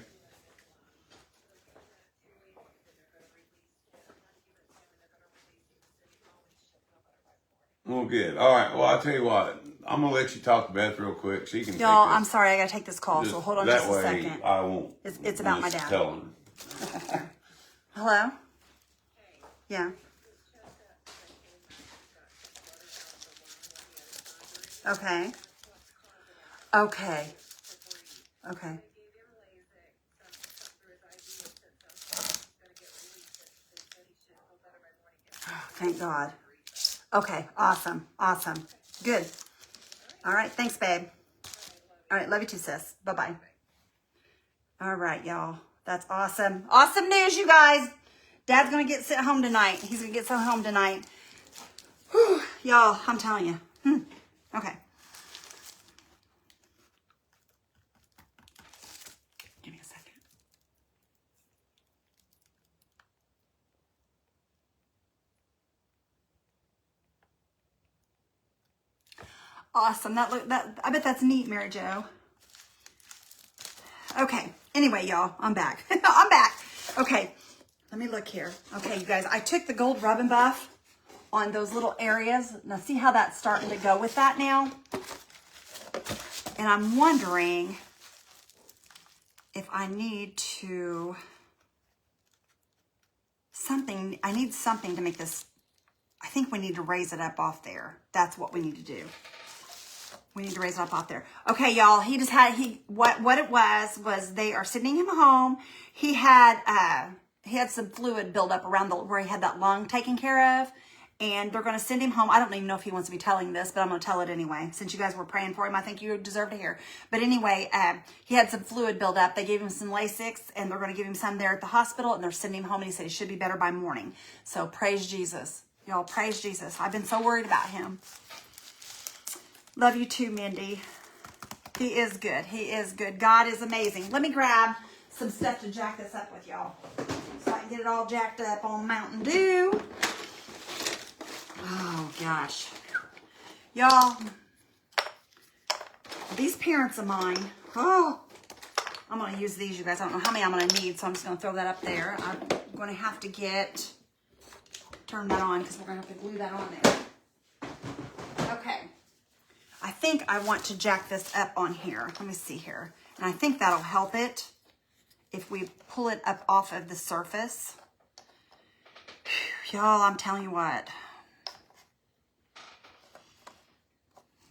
Well, good. All right. Well, I'll tell you what. I'm going to let you talk to Beth real quick. She can Y'all, take I'm this. sorry. I got to take this call, so hold on just a second. That way, I won't. It's about my dad. Tell him. Hello? Yeah. Okay. Okay. Okay. Oh, thank God. Okay. Awesome. Awesome. Good. All right. Thanks, babe. All right. Love you too, sis. Bye-bye. All right, y'all. That's awesome. Awesome news, you guys. Dad's going to get sent home tonight. He's going to get sent home tonight. Whew. Y'all, I'm telling you. Okay. Give me a second. Awesome. I bet that's neat, Mary Jo. Okay. Anyway, y'all, I'm back. I'm back. Okay. Let me look here. Okay, you guys, I took the gold rub and buff on those little areas. Now see how that's starting to go with that now? And I'm wondering if I need to I need something to make this, I think we need to raise it up off there. That's what we need to do. We need to raise it up off there. Okay, y'all, what it was they are sending him home. He had some fluid build up around where he had that lung taken care of. And they're going to send him home. I don't even know if he wants to be telling this, but I'm going to tell it anyway. Since you guys were praying for him, I think you deserve to hear. But anyway, he had some fluid build up. They gave him some Lasix, and they're going to give him some there at the hospital, and they're sending him home, and he said he should be better by morning. So praise Jesus. Y'all, praise Jesus. I've been so worried about him. Love you too, Mindy. He is good. He is good. God is amazing. Let me grab some stuff to jack this up with y'all so I can get it all jacked up on Mountain Dew. Oh, gosh. Y'all, these parents of mine, I'm going to use these, you guys. I don't know how many I'm going to need, so I'm just going to throw that up there. I'm going to have to turn that on because we're going to have to glue that on there. Okay. I think I want to jack this up on here. Let me see here. And I think that'll help it if we pull it up off of the surface. Y'all, I'm telling you what.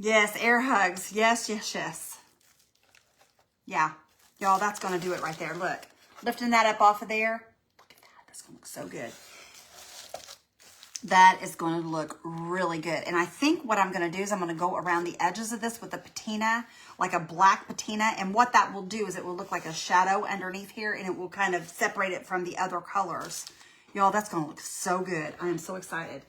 Yes, air hugs. Yes, yes, yes. Yeah. Y'all, that's going to do it right there. Look. Lifting that up off of there. Look at that. That's going to look so good. That is going to look really good. And I think what I'm going to do is I'm going to go around the edges of this with a patina, like a black patina. And what that will do is it will look like a shadow underneath here, and it will kind of separate it from the other colors. Y'all, that's going to look so good. I am so excited.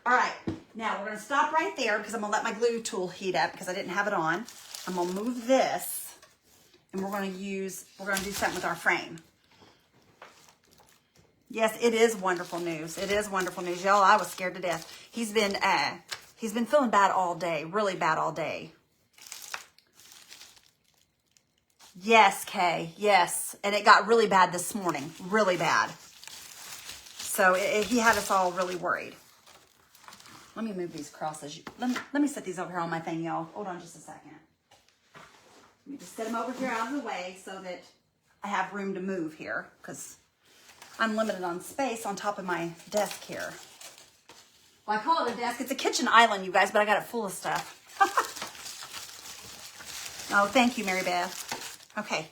All right, now we're going to stop right there because I'm going to let my glue tool heat up because I didn't have it on. I'm going to move this, and we're going to do something with our frame. Yes, it is wonderful news. It is wonderful news. Y'all, I was scared to death. He's been feeling bad all day, really bad all day. Yes, Kay, yes. And it got really bad this morning, really bad. So he had us all really worried. Let me move these crosses. Let me set these over here on my thing, y'all. Hold on just a second. Let me just set them over here out of the way so that I have room to move here because I'm limited on space on top of my desk here. Well, I call it a desk. It's a kitchen island, you guys, but I got it full of stuff. Oh, thank you, Mary Beth. Okay.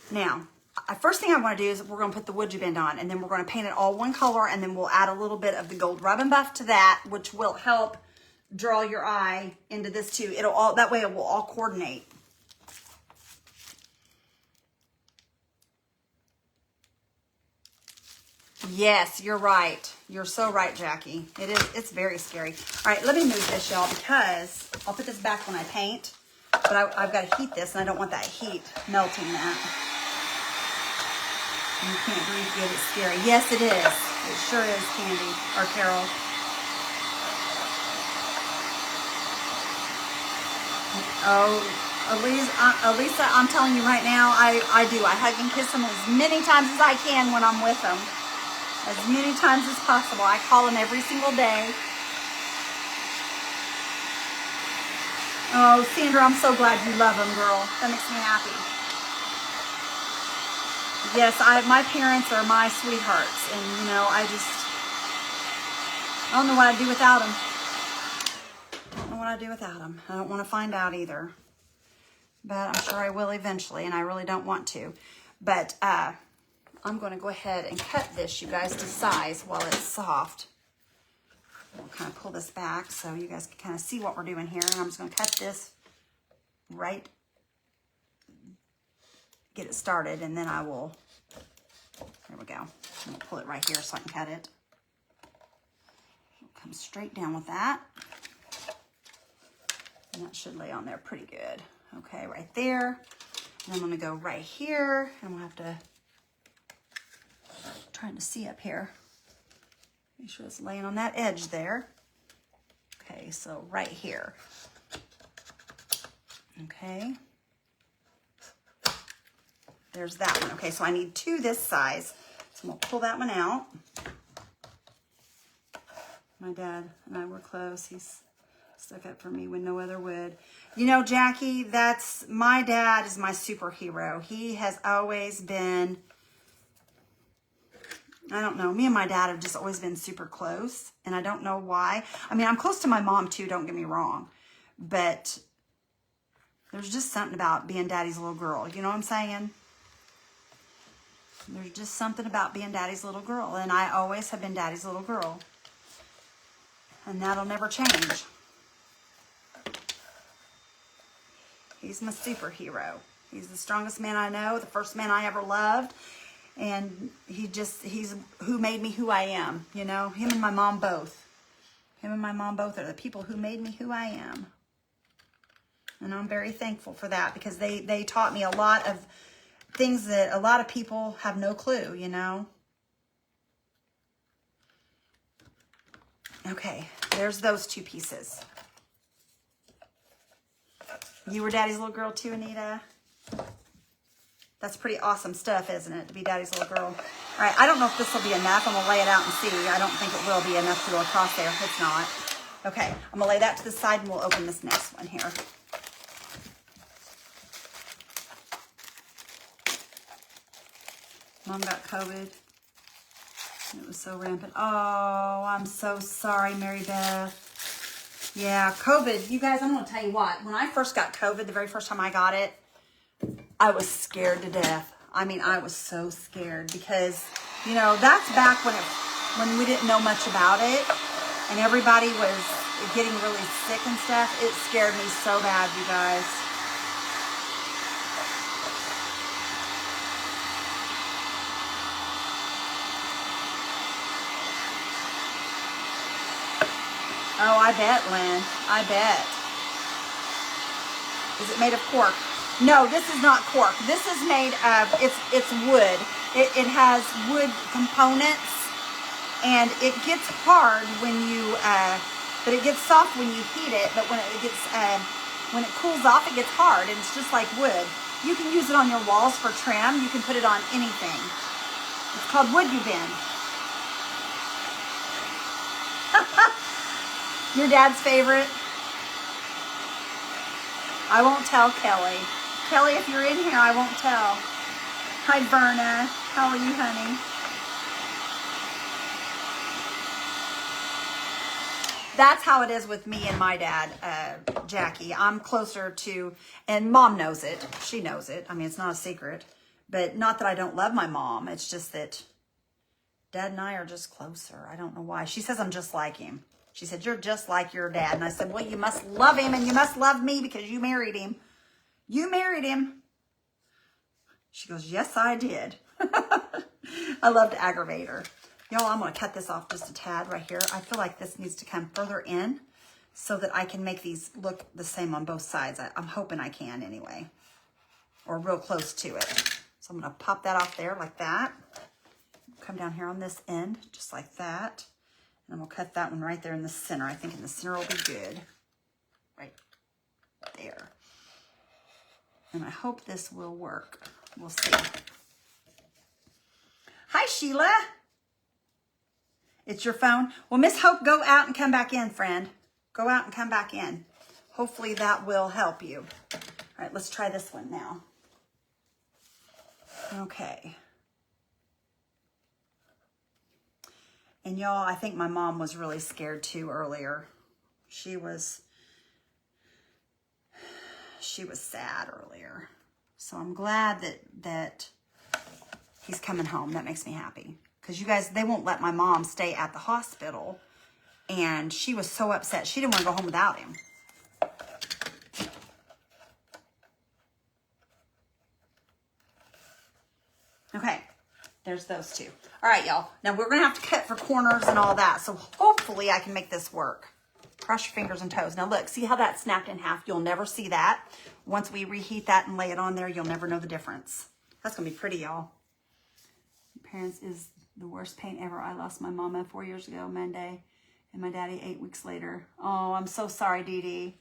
Now, first thing I want to do is we're going to put the WoodUbend on, and then we're going to paint it all one color, and then we'll add a little bit of the gold rub and buff to that, which will help draw your eye into this too. It'll all, that way it will all coordinate. Yes, you're right. You're so right, Jackie. It's very scary. All right, let me move this, y'all, because I'll put this back when I paint, but I've got to heat this, and I don't want that heat melting that. You can't breathe good, it's scary. Yes, it is. It sure is, Candy, or Carol. Oh, Elisa, I'm telling you right now, I do. I hug and kiss them as many times as I can when I'm with them. As many times as possible. I call them every single day. Oh, Sandra, I'm so glad you love them, girl. That makes me happy. Yes, my parents are my sweethearts. And, you know, I don't know what I'd do without them. I don't know what I'd do without them. I don't want to find out either. But I'm sure I will eventually, and I really don't want to. But, I'm going to go ahead and cut this, you guys, to size while it's soft. We'll kind of pull this back so you guys can kind of see what we're doing here. And I'm just going to cut this right, get it started, and then I will, there we go. I'm going to pull it right here so I can cut it. Come straight down with that. And that should lay on there pretty good. Okay, right there. And I'm going to go right here, and we'll have to, trying to see up here. Make sure it's laying on that edge there. Okay, so right here. Okay. There's that one. Okay, so I need two this size. So we'll pull that one out. My dad and I were close. He's stuck up for me when no other would. You know, Jackie, my dad is my superhero. He has always been, I don't know. Me and my dad have just always been super close, and I don't know why. I mean, I'm close to my mom too, don't get me wrong, but there's just something about being daddy's little girl. You know what I'm saying? There's just something about being daddy's little girl, and I always have been daddy's little girl, and that'll never change. He's my superhero. He's the strongest man I know, the first man I ever loved. And he's who made me who I am, you know, him and my mom both. Him and my mom both are the people who made me who I am. And I'm very thankful for that, because they taught me a lot of things that a lot of people have no clue, you know. Okay, there's those two pieces. You were daddy's little girl too, Anita? That's pretty awesome stuff, isn't it, to be daddy's little girl? All right, I don't know if this will be enough. I'm going to lay it out and see. I don't think it will be enough to go across there. It's not. Okay, I'm going to lay that to the side, and we'll open this next one here. Mom got COVID. It was so rampant. Oh, I'm so sorry, Mary Beth. Yeah, COVID. You guys, I'm going to tell you what. When I first got COVID, the very first time I got it, I was scared to death. I mean, I was so scared because, you know, that's back when we didn't know much about it and everybody was getting really sick and stuff. It scared me so bad, you guys. Oh, I bet, Lynn. I bet. Is it made of cork? No, this is not cork. This is made of, it's wood. It has wood components, and it gets hard when you, but it gets soft when you heat it, but when it cools off, it gets hard, and it's just like wood. You can use it on your walls for trim. You can put it on anything. It's called WoodUbend. Your dad's favorite? I won't tell Kelly. Kelly, if you're in here, I won't tell. Hi, Berna. How are you, honey? That's how it is with me and my dad, Jackie. I'm closer to, and Mom knows it. She knows it. I mean, it's not a secret. But not that I don't love my mom. It's just that Dad and I are just closer. I don't know why. She says I'm just like him. She said, you're just like your dad. And I said, well, you must love him and you must love me because you married him. You married him. She goes, yes, I did. I love to aggravate her. Y'all, I'm going to cut this off just a tad right here. I feel like this needs to come further in so that I can make these look the same on both sides. I'm hoping I can anyway, or real close to it. So I'm going to pop that off there like that. Come down here on this end, just like that. And we'll cut that one right there in the center. I think in the center will be good. Right there. And I hope this will work. We'll see. Hi, Sheila. It's your phone. Well, Miss Hope, go out and come back in, friend. Go out and come back in. Hopefully that will help you. All right, let's try this one now. Okay. And y'all, I think my mom was really scared too earlier. She was sad earlier. So I'm glad that he's coming home. That makes me happy. Because you guys, they won't let my mom stay at the hospital. And she was so upset. She didn't want to go home without him. Okay, there's those two. All right, y'all. Now we're going to have to cut for corners and all that. So hopefully I can make this work. Cross your fingers and toes. Now look, see how that snapped in half? You'll never see that. Once we reheat that and lay it on there, you'll never know the difference. That's going to be pretty, y'all. Parents is the worst pain ever. I lost my mama 4 years ago, Monday, and my daddy 8 weeks later. Oh, I'm so sorry, Dee Dee.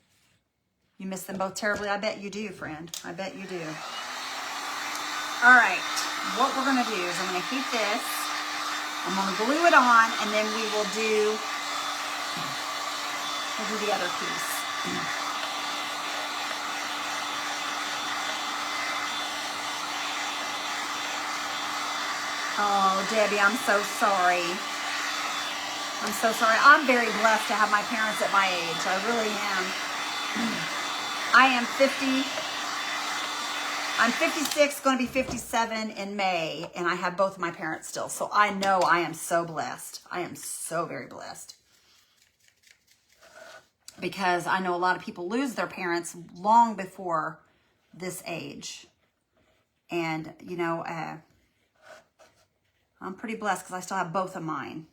You miss them both terribly. I bet you do, friend. I bet you do. All right. What we're going to do is I'm going to heat this. I'm going to glue it on, and then we'll do the other piece. Oh, Debbie, I'm so sorry. I'm so sorry. I'm very blessed to have my parents at my age. I really am. I am 50. I'm 56, going to be 57 in May, and I have both of my parents still. So I know I am so blessed. I am so very blessed. Because I know a lot of people lose their parents long before this age. And, you know, I'm pretty blessed because I still have both of mine.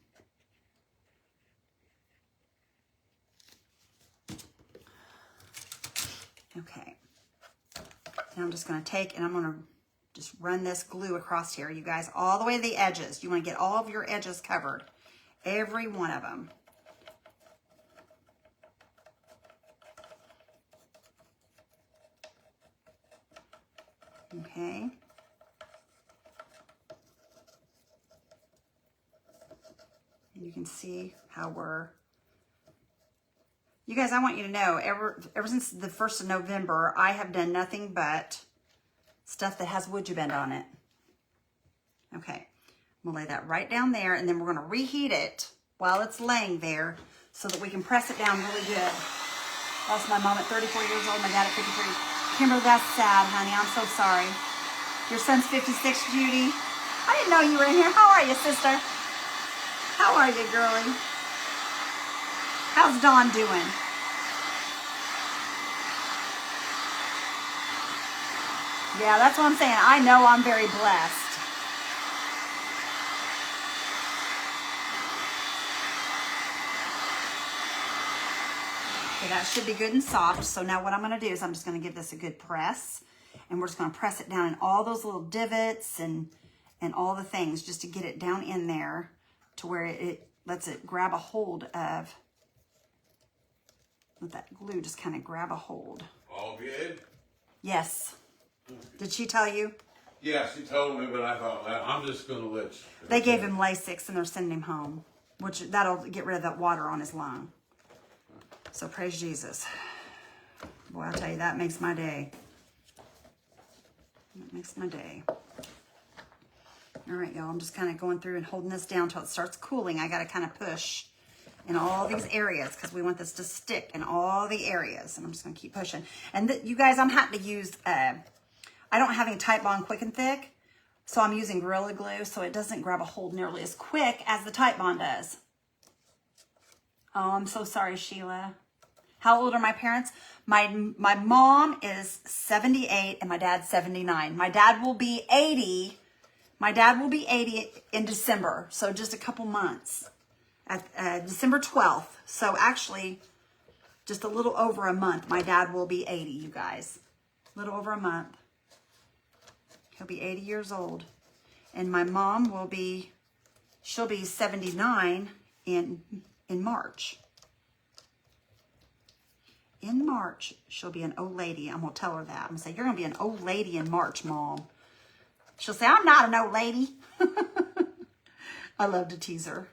Okay. And I'm just going to take and I'm going to just run this glue across here, you guys, all the way to the edges. You want to get all of your edges covered. Every one of them. Okay. And you can see how you guys, I want you to know, ever since the 1st of November, I have done nothing but stuff that has WoodUbend on it. Okay, we'll lay that right down there, and then we're going to reheat it while it's laying there so that we can press it down really good. Lost my mom at 34 years old, my dad at 53. Kimberly, that's sad, honey. I'm so sorry. Your son's 56, Judy. I didn't know you were in here. How are you, sister? How are you, girlie? How's Dawn doing? Yeah, that's what I'm saying. I know I'm very blessed. Okay, that should be good and soft. So now what I'm going to do is I'm just going to give this a good press. And we're just going to press it down in all those little divots and all the things just to get it down in there to where it lets it grab a hold of. Let that glue just kind of grab a hold. All good? Yes. Did she tell you? Yeah, she told me, but I thought, well, I'm just going to let you. They gave him Lasix and they're sending him home, which that'll get rid of that water on his lung. So praise Jesus. Boy, I'll tell you, that makes my day. That makes my day. All right, y'all, I'm just kind of going through and holding this down until it starts cooling. I got to kind of push in all these areas because we want this to stick in all the areas. And I'm just going to keep pushing. And you guys, I'm having to use, I don't have any Type Bond Quick and Thick, so I'm using Gorilla Glue so it doesn't grab a hold nearly as quick as the Type Bond does. Oh, I'm so sorry, Sheila. How old are my parents? My mom is 78 and my dad's 79. My dad will be 80. My dad will be 80 in December, so just a couple months. At December 12th. So actually, just a little over a month, my dad will be 80, you guys. A little over a month. He'll be 80 years old. And my mom will be, she'll be 79 in March. In March, she'll be an old lady. I'm going to tell her that. I'm going to say, you're going to be an old lady in March, Mom. She'll say, I'm not an old lady. I love to tease her.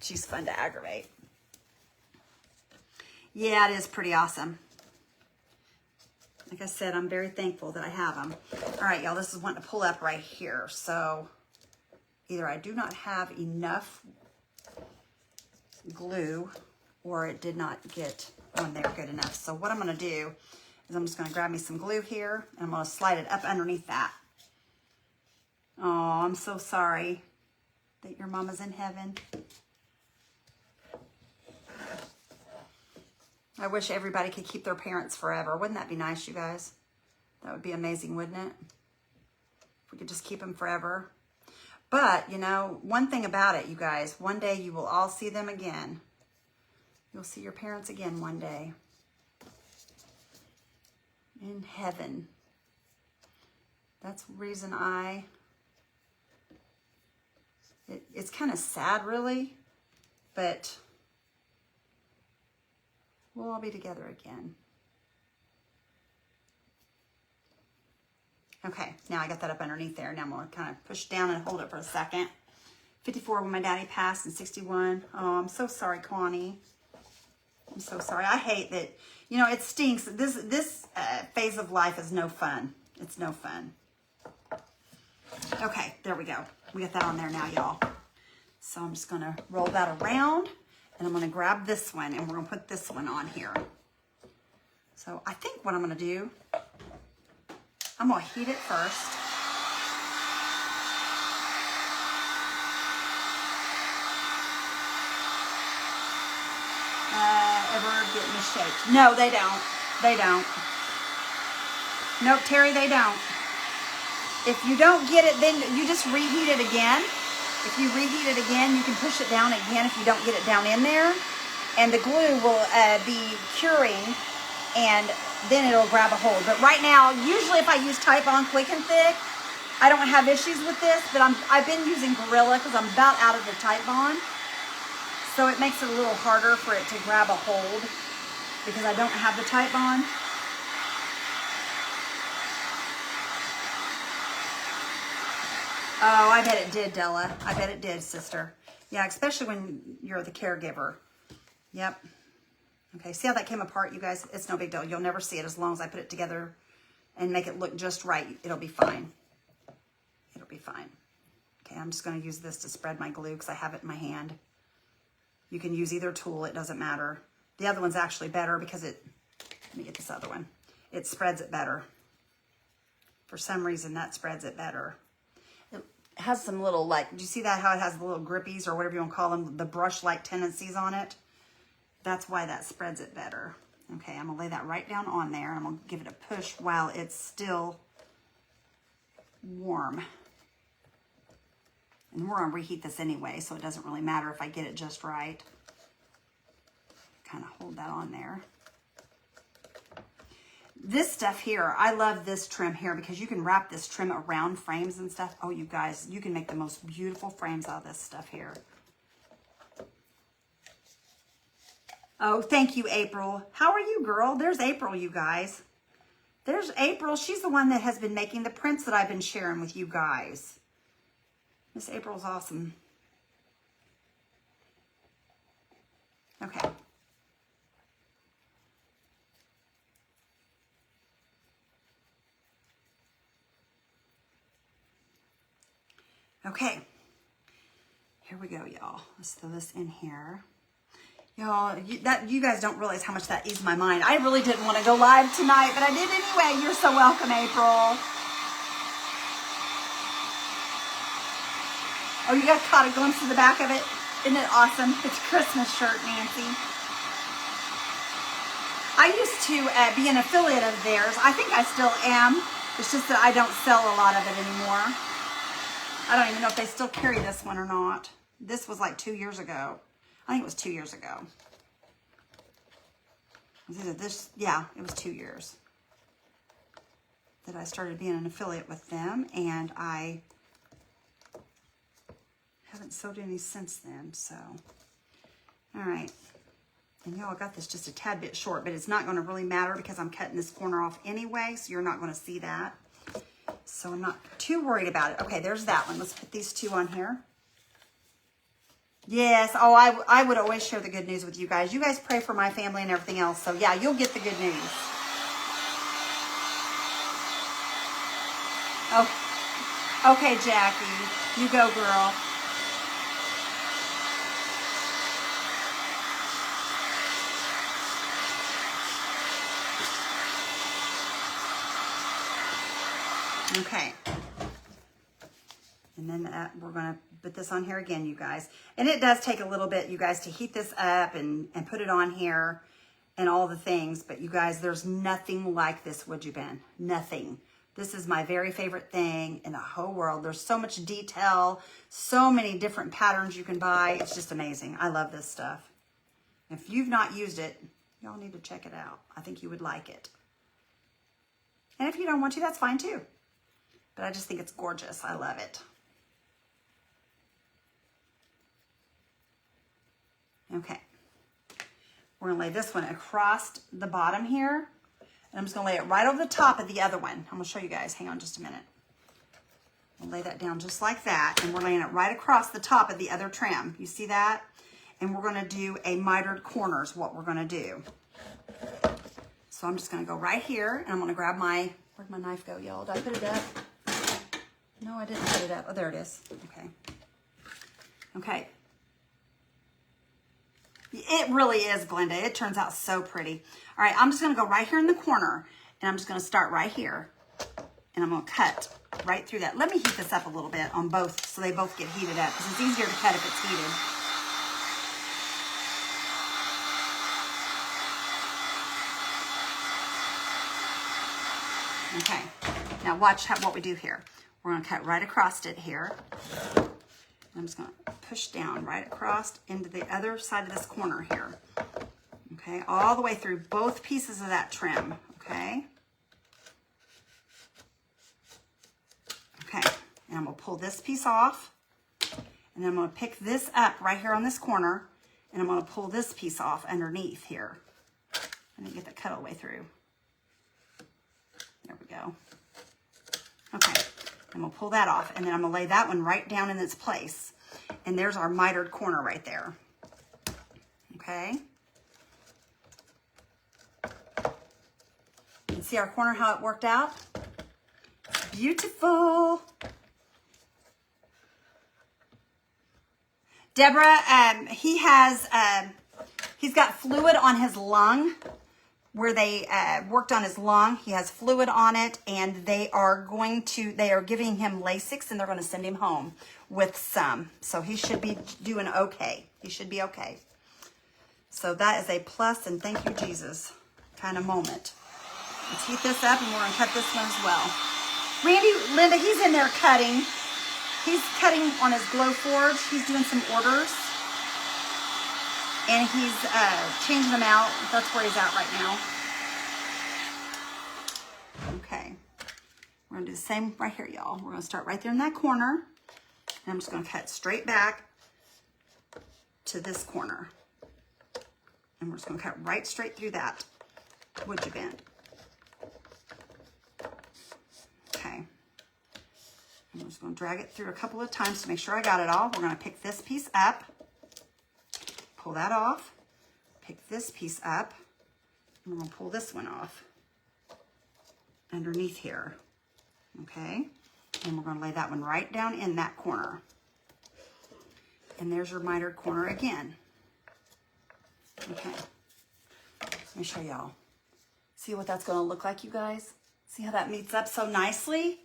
She's fun to aggravate. Yeah, it is pretty awesome. Like I said, I'm very thankful that I have them. All right, y'all, this is wanting to pull up right here. So either I do not have enough glue or it did not get on there good enough. So what I'm going to do is I'm just going to grab me some glue here and I'm going to slide it up underneath that. Oh, I'm so sorry that your mama's in heaven. I wish everybody could keep their parents forever. Wouldn't that be nice, you guys? That would be amazing, wouldn't it? If we could just keep them forever. But, you know, one thing about it, you guys, one day you will all see them again. You'll see your parents again one day. In heaven. That's the reason it's kind of sad, really, but we'll all be together again. Okay, now I got that up underneath there. Now I'm going to kind of push down and hold it for a second. 54 when my daddy passed and 61. Oh, I'm so sorry, Connie. I'm so sorry. I hate that. You know, it stinks. This phase of life is no fun. It's no fun. Okay, there we go. We got that on there now, y'all. So I'm just going to roll that around. And I'm going to grab this one. And we're going to put this one on here. So I think what I'm going to do, I'm going to heat it first. Ever get misshaped? No, they don't. They don't. Nope, Terry, they don't. If you don't get it, then you just reheat it again. If you reheat it again, you can push it down again if you don't get it down in there. And the glue will be curing, and then it'll grab a hold. But right now, usually if I use Type-On Quick and Thick, I don't have issues with this, but I've been using Gorilla because I'm about out of the Type-On. So it makes it a little harder for it to grab a hold because I don't have the Type-On. Oh, I bet it did, Della. I bet it did, sister. Yeah, especially when you're the caregiver. Yep. Okay, see how that came apart, you guys? It's no big deal. You'll never see it as long as I put it together and make it look just right. It'll be fine. It'll be fine. Okay, I'm just going to use this to spread my glue because I have it in my hand. You can use either tool. It doesn't matter. The other one's actually better because let me get this other one. It spreads it better. For some reason, that spreads it better. It has some little, do you see that, how it has the little grippies or whatever you want to call them, the brush-like tendencies on it? That's why that spreads it better. Okay, I'm going to lay that right down on there. I'm going to give it a push while it's still warm. And we're going to reheat this anyway, so it doesn't really matter if I get it just right. Kind of hold that on there. This stuff here, I love this trim here because you can wrap this trim around frames and stuff. Oh, you guys, you can make the most beautiful frames out of this stuff here. Oh, thank you, April. How are you, girl? There's April, you guys. There's April. She's the one that has been making the prints that I've been sharing with you guys. Miss April's awesome. Okay. Okay. Here we go, y'all. Let's throw this in here. Y'all, you guys don't realize how much that eased my mind. I really didn't want to go live tonight, but I did anyway. You're so welcome, April. Oh, you got caught a glimpse of the back of it? Isn't it awesome? It's a Christmas shirt, Nancy. I used to be an affiliate of theirs. I think I still am. It's just that I don't sell a lot of it anymore. I don't even know if they still carry this one or not. This was like 2 years ago. I think it was 2 years ago. Was it this? Yeah, it was 2 years that I started being an affiliate with them, and I haven't sold any since then, so. All right. And y'all got this just a tad bit short, but it's not going to really matter because I'm cutting this corner off anyway, so you're not going to see that. So I'm not too worried about it. Okay, there's that one. Let's put these two on here. Yes. Oh, I would always share the good news with you guys. You guys pray for my family and everything else. So yeah, you'll get the good news. Oh, okay, Jackie. You go, girl. Okay. And then we're going to put this on here again, you guys. And it does take a little bit, you guys, to heat this up and put it on here and all the things. But you guys, there's nothing like this WoodUbend. Nothing. This is my very favorite thing in the whole world. There's so much detail, so many different patterns you can buy. It's just amazing. I love this stuff. If you've not used it, y'all need to check it out. I think you would like it. And if you don't want to, that's fine too. But I just think it's gorgeous. I love it. Okay. We're going to lay this one across the bottom here. And I'm just going to lay it right over the top of the other one. I'm going to show you guys. Hang on just a minute. I'll lay that down just like that. And we're laying it right across the top of the other trim. You see that? And we're going to do a mitered corner is what we're going to do. So I'm just going to go right here. And I'm going to grab my, where'd my knife go, y'all? Did I put it up? No, I didn't put it up. Oh, there it is. Okay. Okay. It really is, Glenda. It turns out so pretty. All right, I'm just going to go right here in the corner, and I'm just going to start right here, and I'm going to cut right through that. Let me heat this up a little bit on both so they both get heated up because it's easier to cut if it's heated. Okay. Now watch what we do here. We're going to cut right across it here. I'm just going to push down right across into the other side of this corner here. Okay, all the way through both pieces of that trim. Okay. Okay, and I'm going to pull this piece off. And then I'm going to pick this up right here on this corner. And I'm going to pull this piece off underneath here. I didn't get that cut all the way through. There we go. Okay. I'm going to pull that off, and then I'm going to lay that one right down in its place. And there's our mitered corner right there. Okay. You can see our corner, how it worked out. Beautiful. Deborah, he's got fluid on his lung. Where they worked on his lung. He has fluid on it, and they are giving him Lasix, and they're going to send him home with some. So he should be doing okay. He should be okay. So that is a plus, and thank you, Jesus, kind of moment. Let's heat this up, and we're going to cut this one as well. Randy, Linda, he's in there cutting. He's cutting on his Glowforge. He's doing some orders. And he's changing them out. That's where he's at right now. Okay. We're going to do the same right here, y'all. We're going to start right there in that corner. And I'm just going to cut straight back to this corner. And we're just going to cut right straight through that WoodUbend. Okay. And I'm just going to drag it through a couple of times to make sure I got it all. We're going to pick this piece up. Pull that off, pick this piece up, and we're going to pull this one off underneath here, okay? And we're going to lay that one right down in that corner. And there's your mitered corner again. Okay, let me show y'all. See what that's going to look like, you guys? See how that meets up so nicely?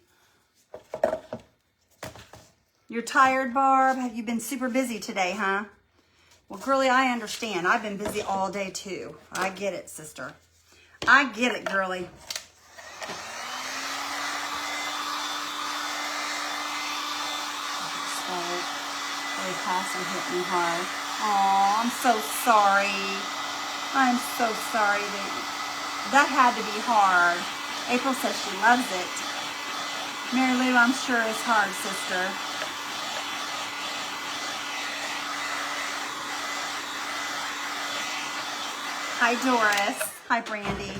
You're tired, Barb? Have you been super busy today, huh? Well, girly, I understand. I've been busy all day too. I get it, sister. I get it, girly. Really fast and hit me hard. Oh, I'm so sorry. I'm so sorry that had to be hard. April says she loves it. Mary Lou, I'm sure it's hard, sister. Hi, Doris. Hi, Brandy.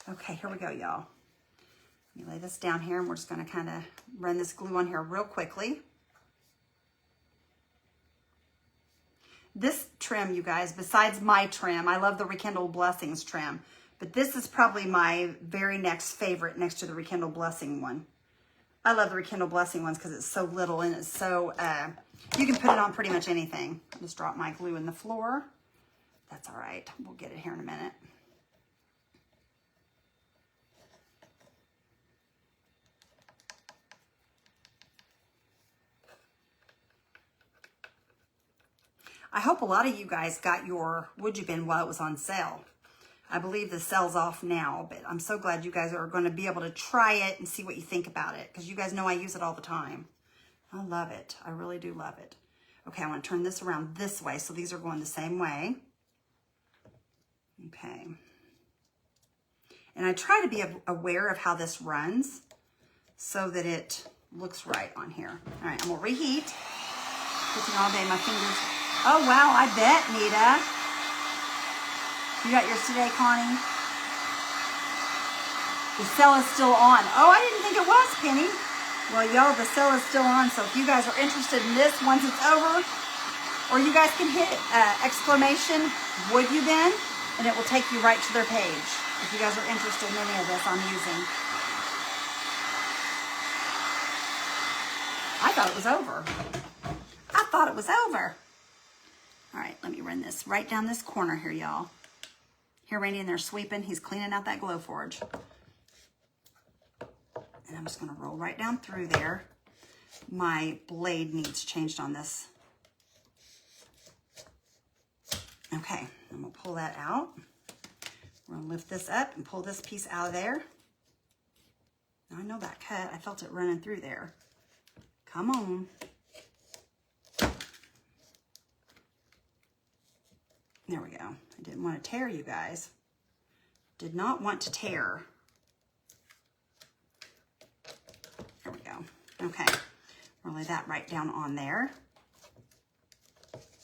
Okay, here we go, y'all. Let me lay this down here, and we're just going to kind of run this glue on here real quickly. This trim, you guys, besides my trim, I love the Rekindle Blessings trim, but this is probably my very next favorite next to the Rekindle Blessing one. I love the Rekindle Blessing ones because it's so little and it's so, you can put it on pretty much anything. I just dropped my glue in the floor. That's all right. We'll get it here in a minute. I hope a lot of you guys got your WoodUbend while it was on sale. I believe the sale's off now, but I'm so glad you guys are going to be able to try it and see what you think about it, because you guys know I use it all the time. I love it. I really do love it. Okay, I want to turn this around this way, so these are going the same way. Okay. And I try to be aware of how this runs so that it looks right on here. All right, I'm going to reheat. Putting all day, my fingers. Oh, wow, I bet, Nita. You got yours today, Connie? The sale is still on. Oh, I didn't think it was, Penny. Well, y'all, the sale is still on, so if you guys are interested in this once it's over, or you guys can hit exclamation WoodUbend, and it will take you right to their page if you guys are interested in any of this I'm using. I thought it was over. I thought it was over. All right, let me run this right down this corner here, y'all. Here, Randy in there sweeping. He's cleaning out that Glowforge. And I'm just going to roll right down through there. My blade needs changed on this. Okay, I'm going to pull that out. We're going to lift this up and pull this piece out of there. Now, I know that cut. I felt it running through there. Come on. There we go. I didn't want to tear, you guys. Did not want to tear. There we go. Okay. We'll lay that right down on there.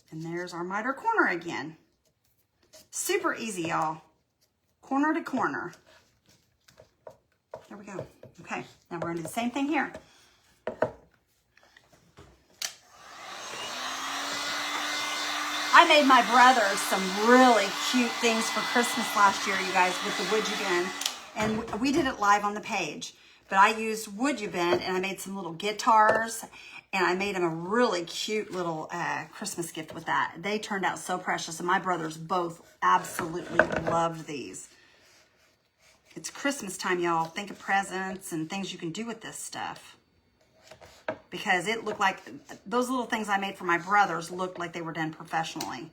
And there's our miter corner again. Super easy, y'all. Corner to corner. There we go. Okay. Now we're going to do the same thing here. I made my brother some really cute things for Christmas last year, you guys, with the WoodUbend. And we did it live on the page. But I used WoodUbend, and I made some little guitars, and I made him a really cute little Christmas gift with that. They turned out so precious, and my brothers both absolutely loved these. It's Christmas time, y'all. Think of presents and things you can do with this stuff. Because it looked like, those little things I made for my brothers looked like they were done professionally.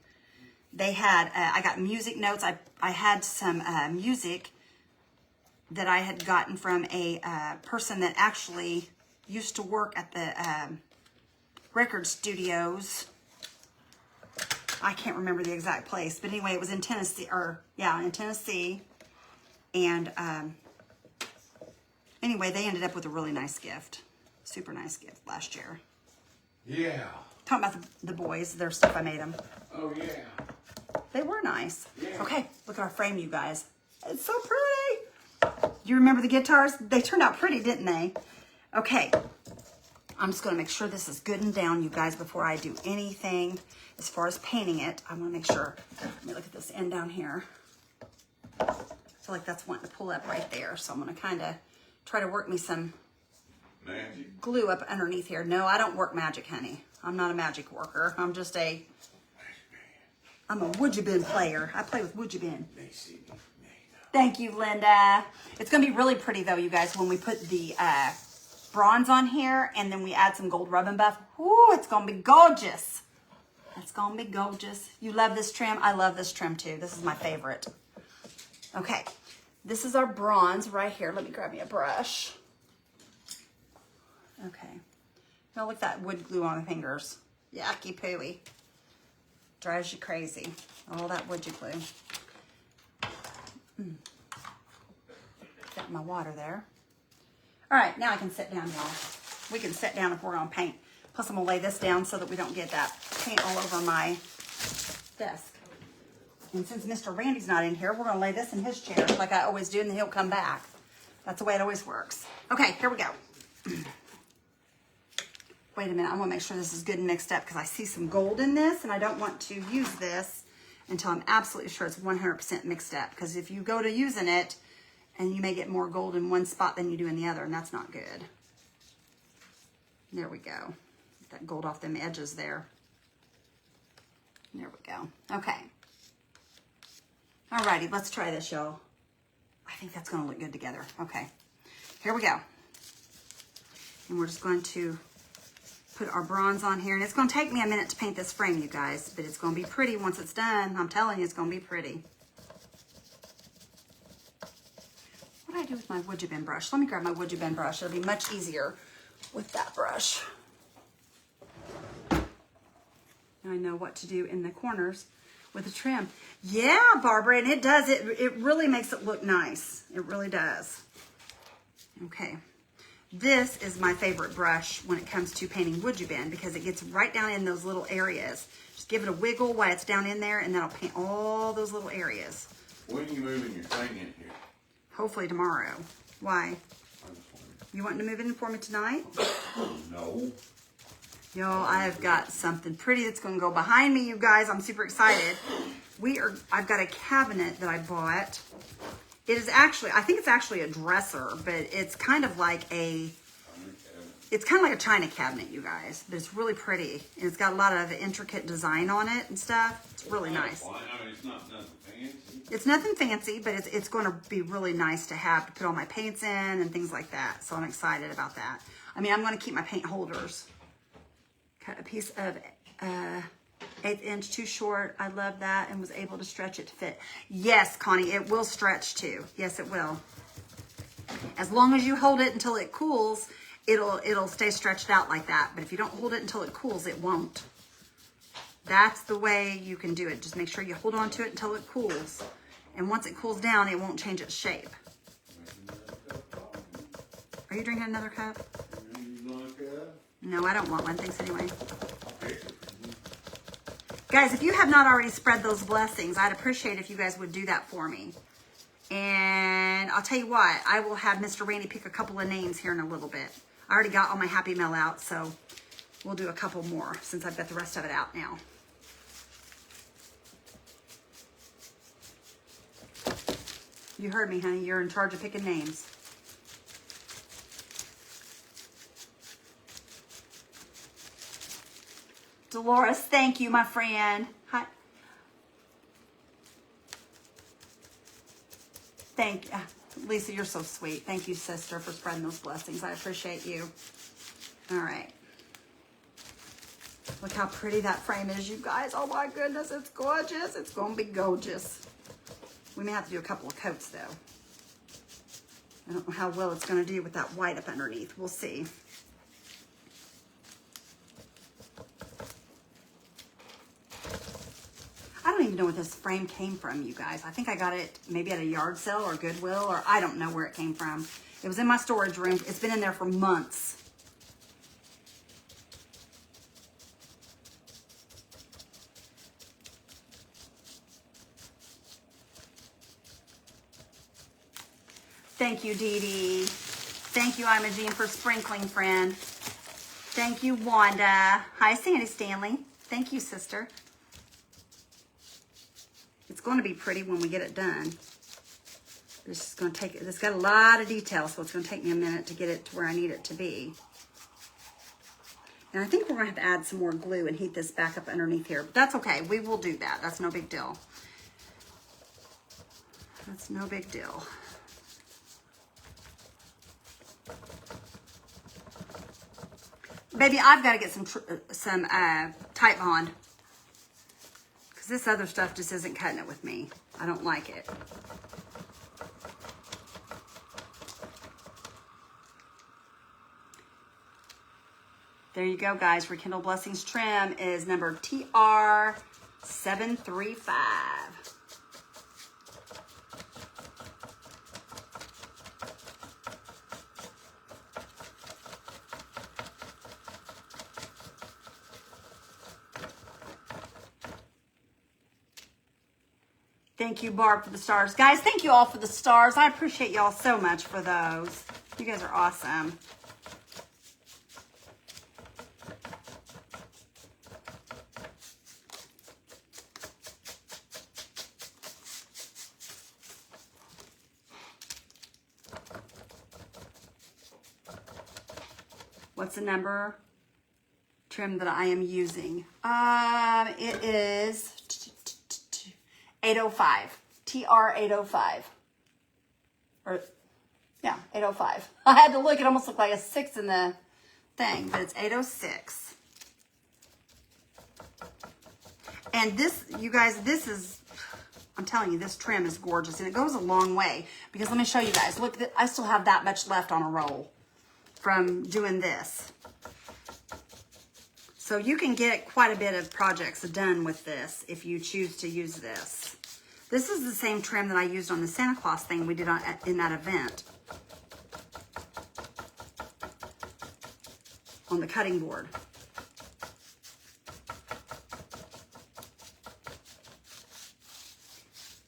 They had, I got music notes. I had some music that I had gotten from a person that actually used to work at the record studios. I can't remember the exact place, but anyway, it was in Tennessee, in Tennessee. And anyway, they ended up with a really nice gift. Super nice gift last year. Yeah. Talking about the boys, their stuff I made them. Oh, yeah. They were nice. Yeah. Okay, look at our frame, you guys. It's so pretty. You remember the guitars? They turned out pretty, didn't they? Okay. I'm just going to make sure this is good and down, you guys, before I do anything as far as painting it. I want to make sure. Let me look at this end down here. I feel like that's wanting to pull up right there. So I'm going to kind of try to work me some magic glue up underneath here. No, I don't work magic, honey. I'm not a magic worker. I'm just I'm a WoodUbend player. I play with WoodUbend. Thank you, Linda. It's going to be really pretty, though, you guys, when we put the bronze on here and then we add some gold rub and buff. Ooh, it's going to be gorgeous. It's gonna be gorgeous. You love this trim? I love this trim too. This is my favorite. Okay, this is our bronze right here. Let me grab me a brush. Okay. Now look at that wood glue on my fingers. Yucky pooey. Drives you crazy. All that wood glue. Got my water there. All right, now I can sit down, y'all. We can sit down if we're gonna paint. Plus I'm gonna lay this down so that we don't get that paint all over my desk. And since Mr. Randy's not in here, we're gonna lay this in his chair like I always do, and then he'll come back. That's the way it always works. Okay, here we go. Wait a minute, I wanna make sure this is good and mixed up because I see some gold in this and I don't want to use this until I'm absolutely sure it's 100% mixed up. Because if you go to using it, and you may get more gold in one spot than you do in the other, and that's not good. There we go. Get that gold off them edges there. There we go. Okay. Alrighty, let's try this, y'all. I think that's gonna look good together. Okay, here we go. And we're just going to put our bronze on here. And it's gonna take me a minute to paint this frame, you guys, but it's gonna be pretty once it's done. I'm telling you, it's gonna be pretty. What do I do with my WoodUbend brush? Let me grab my WoodUbend brush. It'll be much easier with that brush. I know what to do in the corners with the trim. Yeah, Barbara, and it does. It really makes it look nice. It really does. Okay. This is my favorite brush when it comes to painting WoodUbend because it gets right down in those little areas. Just give it a wiggle while it's down in there, and then I'll paint all those little areas. When are you moving your thing in here? Hopefully tomorrow. Why? You wanting to move in for me tonight? No. Y'all, I've got something pretty that's going to go behind me, you guys. I'm super excited. I've got a cabinet that I bought. It is actually, I think it's actually a dresser, but it's kind of like a china cabinet, you guys. But it's really pretty. And it's got a lot of intricate design on it and stuff. It's really nice. I mean, it's not nothing fancy. It's nothing fancy, but it's going to be really nice to have to put all my paints in and things like that. So I'm excited about that. I mean, I'm going to keep my paint holders. Cut a piece of 1/8 inch too short. I love that, and was able to stretch it to fit. Yes, Connie, it will stretch too. Yes, it will. As long as you hold it until it cools, it'll stay stretched out like that. But if you don't hold it until it cools, it won't. That's the way you can do it. Just make sure you hold on to it until it cools. And once it cools down, it won't change its shape. Are you drinking another cup? No, I don't want one. Thanks anyway. Guys, if you have not already spread those blessings, I'd appreciate if you guys would do that for me. And I'll tell you what, I will have Mr. Randy pick a couple of names here in a little bit. I already got all my Happy Mail out, so we'll do a couple more since I've got the rest of it out now. You heard me, honey. You're in charge of picking names. Dolores, thank you, my friend. Hi. Thank you. Lisa, you're so sweet. Thank you, sister, for spreading those blessings. I appreciate you. All right. Look how pretty that frame is, you guys. Oh, my goodness. It's gorgeous. It's going to be gorgeous. We may have to do a couple of coats, though. I don't know how well it's going to do with that white up underneath. We'll see. I don't even know where this frame came from, you guys. I think I got it maybe at a yard sale or Goodwill, or I don't know where it came from. It was in my storage room. It's been in there for months. Thank you, Dee Dee. Thank you, Imogene, for sprinkling, friend. Thank you, Wanda. Hi, Sandy Stanley. Thank you, sister. It's going to be pretty when we get it done. It's just going to take, it's got a lot of detail, so it's going to take me a minute to get it to where I need it to be. And I think we're going to have to add some more glue and heat this back up underneath here. But that's okay. We will do that. That's no big deal. That's no big deal. Baby, I've got to get some Tite Bond. this other stuff just isn't cutting it with me. I don't like it. There you go, guys. Rekindle Blessings trim is number TR735. Thank you, Barb, for the stars. Guys, thank you all for the stars. I appreciate y'all so much for those. You guys are awesome. What's the number trim that I am using? It is 805. TR805. Or, yeah, 805. I had to look. It almost looked like a 6 in the thing, but it's 806. And this, you guys, this is, I'm telling you, this trim is gorgeous. And it goes a long way. Because let me show you guys. Look, I still have that much left on a roll from doing this. So you can get quite a bit of projects done with this if you choose to use this. This is the same trim that I used on the Santa Claus thing we did in that event. On the cutting board.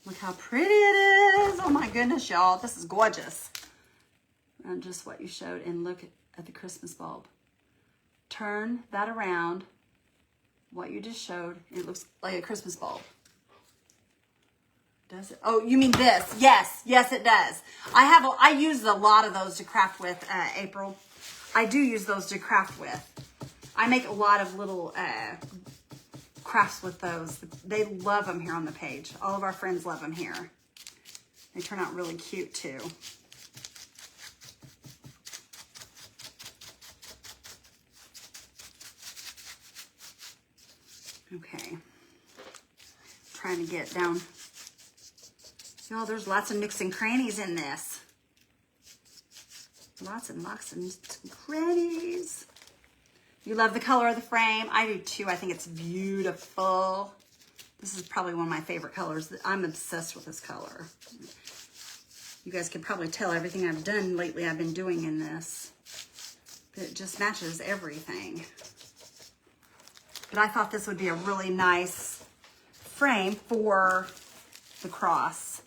Look how pretty it is. Oh my goodness, y'all. This is gorgeous. And just what you showed, and look at the Christmas bulb. Turn that around, what you just showed, and it looks like a Christmas bulb. Does it? Oh, you mean this? Yes, yes it does. I use a lot of those to craft with, April. I do use those to craft with. I make a lot of little crafts with those. They love them here on the page. All of our friends love them here. They turn out really cute too. Okay, trying to get down. Y'all, there's lots of nooks and crannies in this. Lots and lots of nooks and crannies. You love the color of the frame. I do too. I think it's beautiful. This is probably one of my favorite colors. I'm obsessed with this color. You guys can probably tell everything I've done lately I've been doing in this. It just matches everything. But I thought this would be a really nice frame for the cross.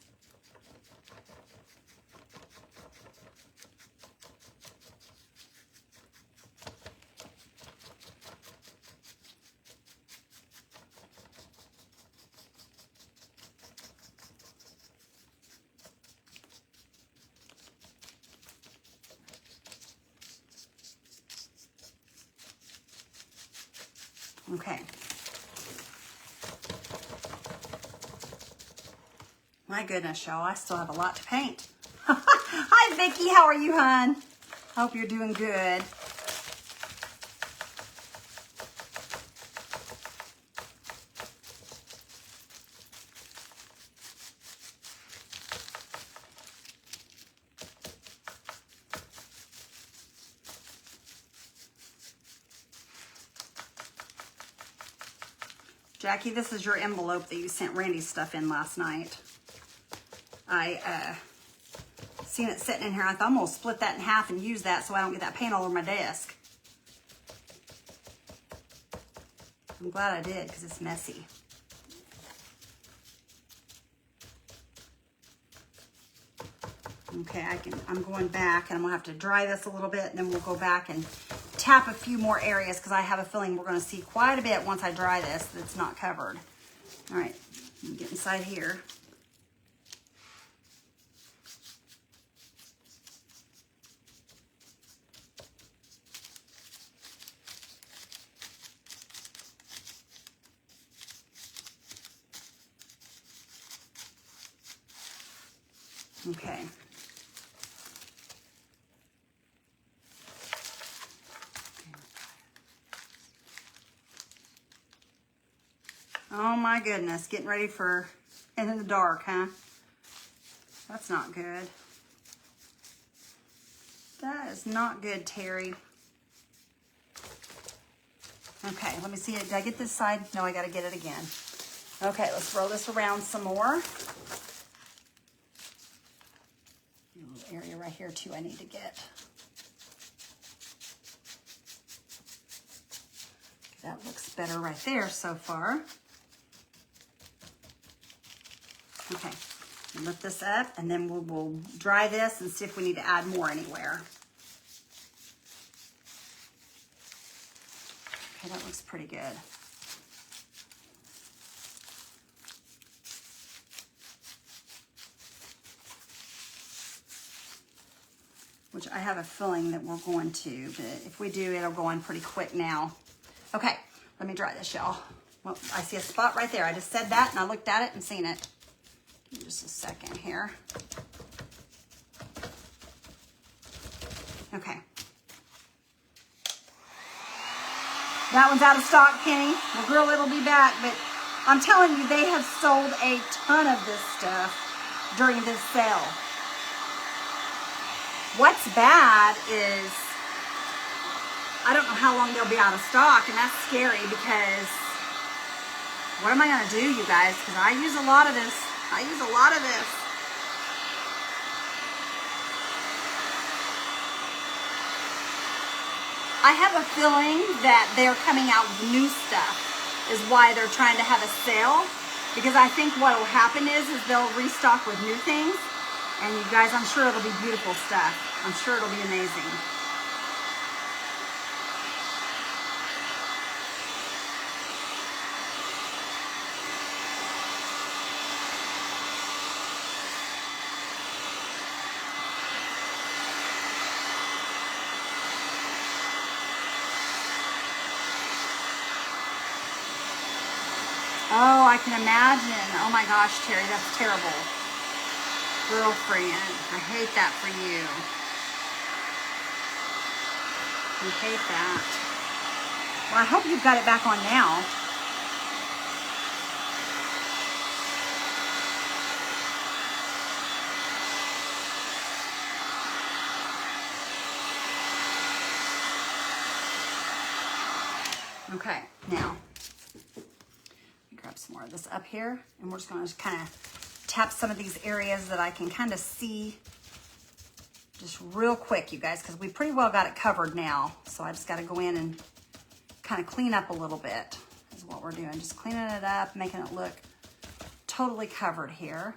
Okay. My goodness, y'all, I still have a lot to paint. Hi, Vicki. How are you, hon? Hope you're doing good. Jackie, this is your envelope that you sent Randy's stuff in last night. I seen it sitting in here. I thought I'm going to split that in half and use that so I don't get that paint all over my desk. I'm glad I did because it's messy. Okay, I'm going back and I'm going to have to dry this a little bit and then we'll go back and tap a few more areas because I have a feeling we're going to see quite a bit once I dry this that's not covered. All right, let me get inside here. Okay. Oh my goodness, getting ready for in the dark, huh? That's not good. That is not good, Terry. Okay, let me see it. Did I get this side? No, I gotta get it again. Okay, let's roll this around some more. A little area right here too I need to get. That looks better right there so far. Okay, lift this up and then we'll dry this and see if we need to add more anywhere. Okay, that looks pretty good. Which I have a feeling that we're going to, but if we do, it'll go on pretty quick now. Okay, let me dry this, y'all. Well, I see a spot right there. I just said that and I looked at it and seen it. Give me just a second here. Okay. That one's out of stock, Kenny. Well, girl, it'll be back, but I'm telling you, they have sold a ton of this stuff during this sale. What's bad is I don't know how long they'll be out of stock, and that's scary because what am I going to do, you guys? Because I use a lot of this. I use a lot of this. I have a feeling that they're coming out with new stuff is why they're trying to have a sale, because I think what will happen is they'll restock with new things, and you guys, I'm sure it'll be beautiful stuff. I'm sure it'll be amazing. Oh, I can imagine. Oh my gosh, Terry, that's terrible. Girlfriend, I hate that for you. I hate that. Well, I hope you've got it back on now. Okay, now, grab some more of this up here, and we're just going to kind of tap some of these areas that I can kind of see just real quick, you guys, because we pretty well got it covered now. So I just got to go in and kind of clean up a little bit is what we're doing. Just cleaning it up, making it look totally covered here.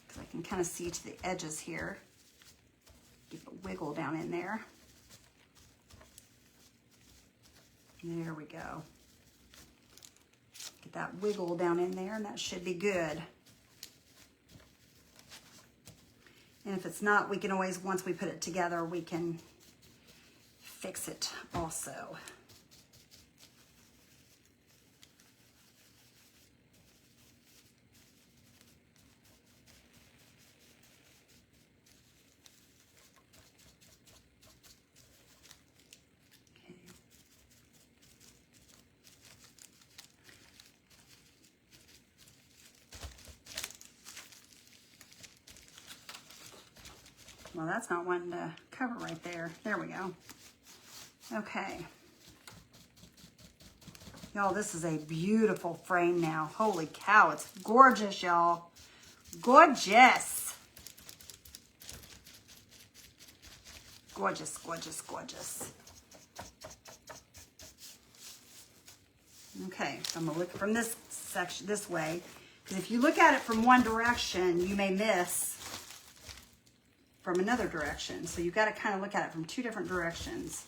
Because I can kind of see to the edges here. Give it a wiggle down in there. There we go. Get that wiggle down in there, and that should be good. And if it's not, we can always, once we put it together, we can fix it also. Well, that's not wanting to cover right there. There we go. Okay. Y'all, this is a beautiful frame now. Holy cow, it's gorgeous, y'all. Gorgeous. Gorgeous, gorgeous, gorgeous. Okay, so I'm gonna look from this section, this way. Because if you look at it from one direction, you may miss from another direction. So you've got to kind of look at it from two different directions,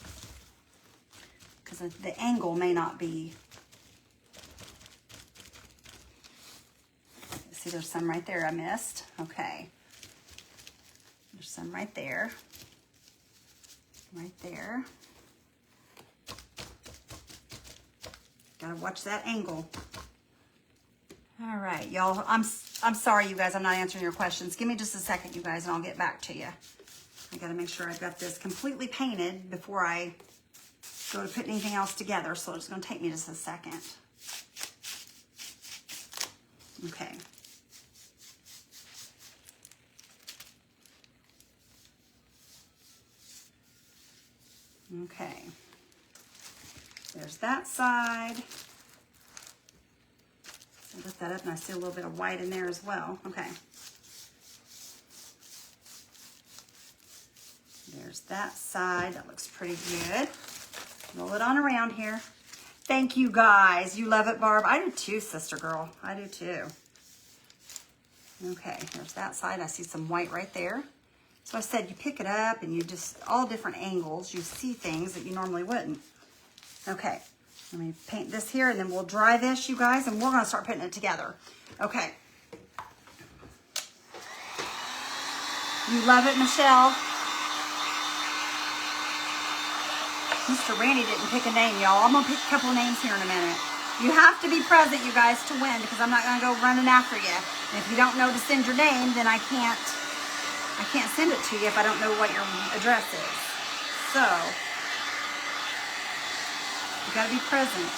because the angle may not be. See, there's some right there I missed. Okay. There's some right there. Right there. Gotta watch that angle. All right, y'all. I'm sorry, you guys. I'm not answering your questions. Give me just a second, you guys, and I'll get back to you. I gotta make sure I've got this completely painted before I go to put anything else together, so it's gonna take me just a second. Okay. Okay. There's that side. I lift that up and I see a little bit of white in there as well. Okay. There's that side. That looks pretty good. Roll it on around here. Thank you guys. You love it, Barb. I do too, sister girl. I do too. Okay, there's that side. I see some white right there. So I said you pick it up and you just, all different angles, you see things that you normally wouldn't. Okay, let me paint this here and then we'll dry this, you guys, and we're gonna start putting it together. Okay. You love it, Michelle? Mr. Randy didn't pick a name, y'all. I'm gonna pick a couple of names here in a minute. You have to be present, you guys, to win, because I'm not gonna go running after you. And if you don't know to send your name, then I can't send it to you if I don't know what your address is. So, you gotta be present.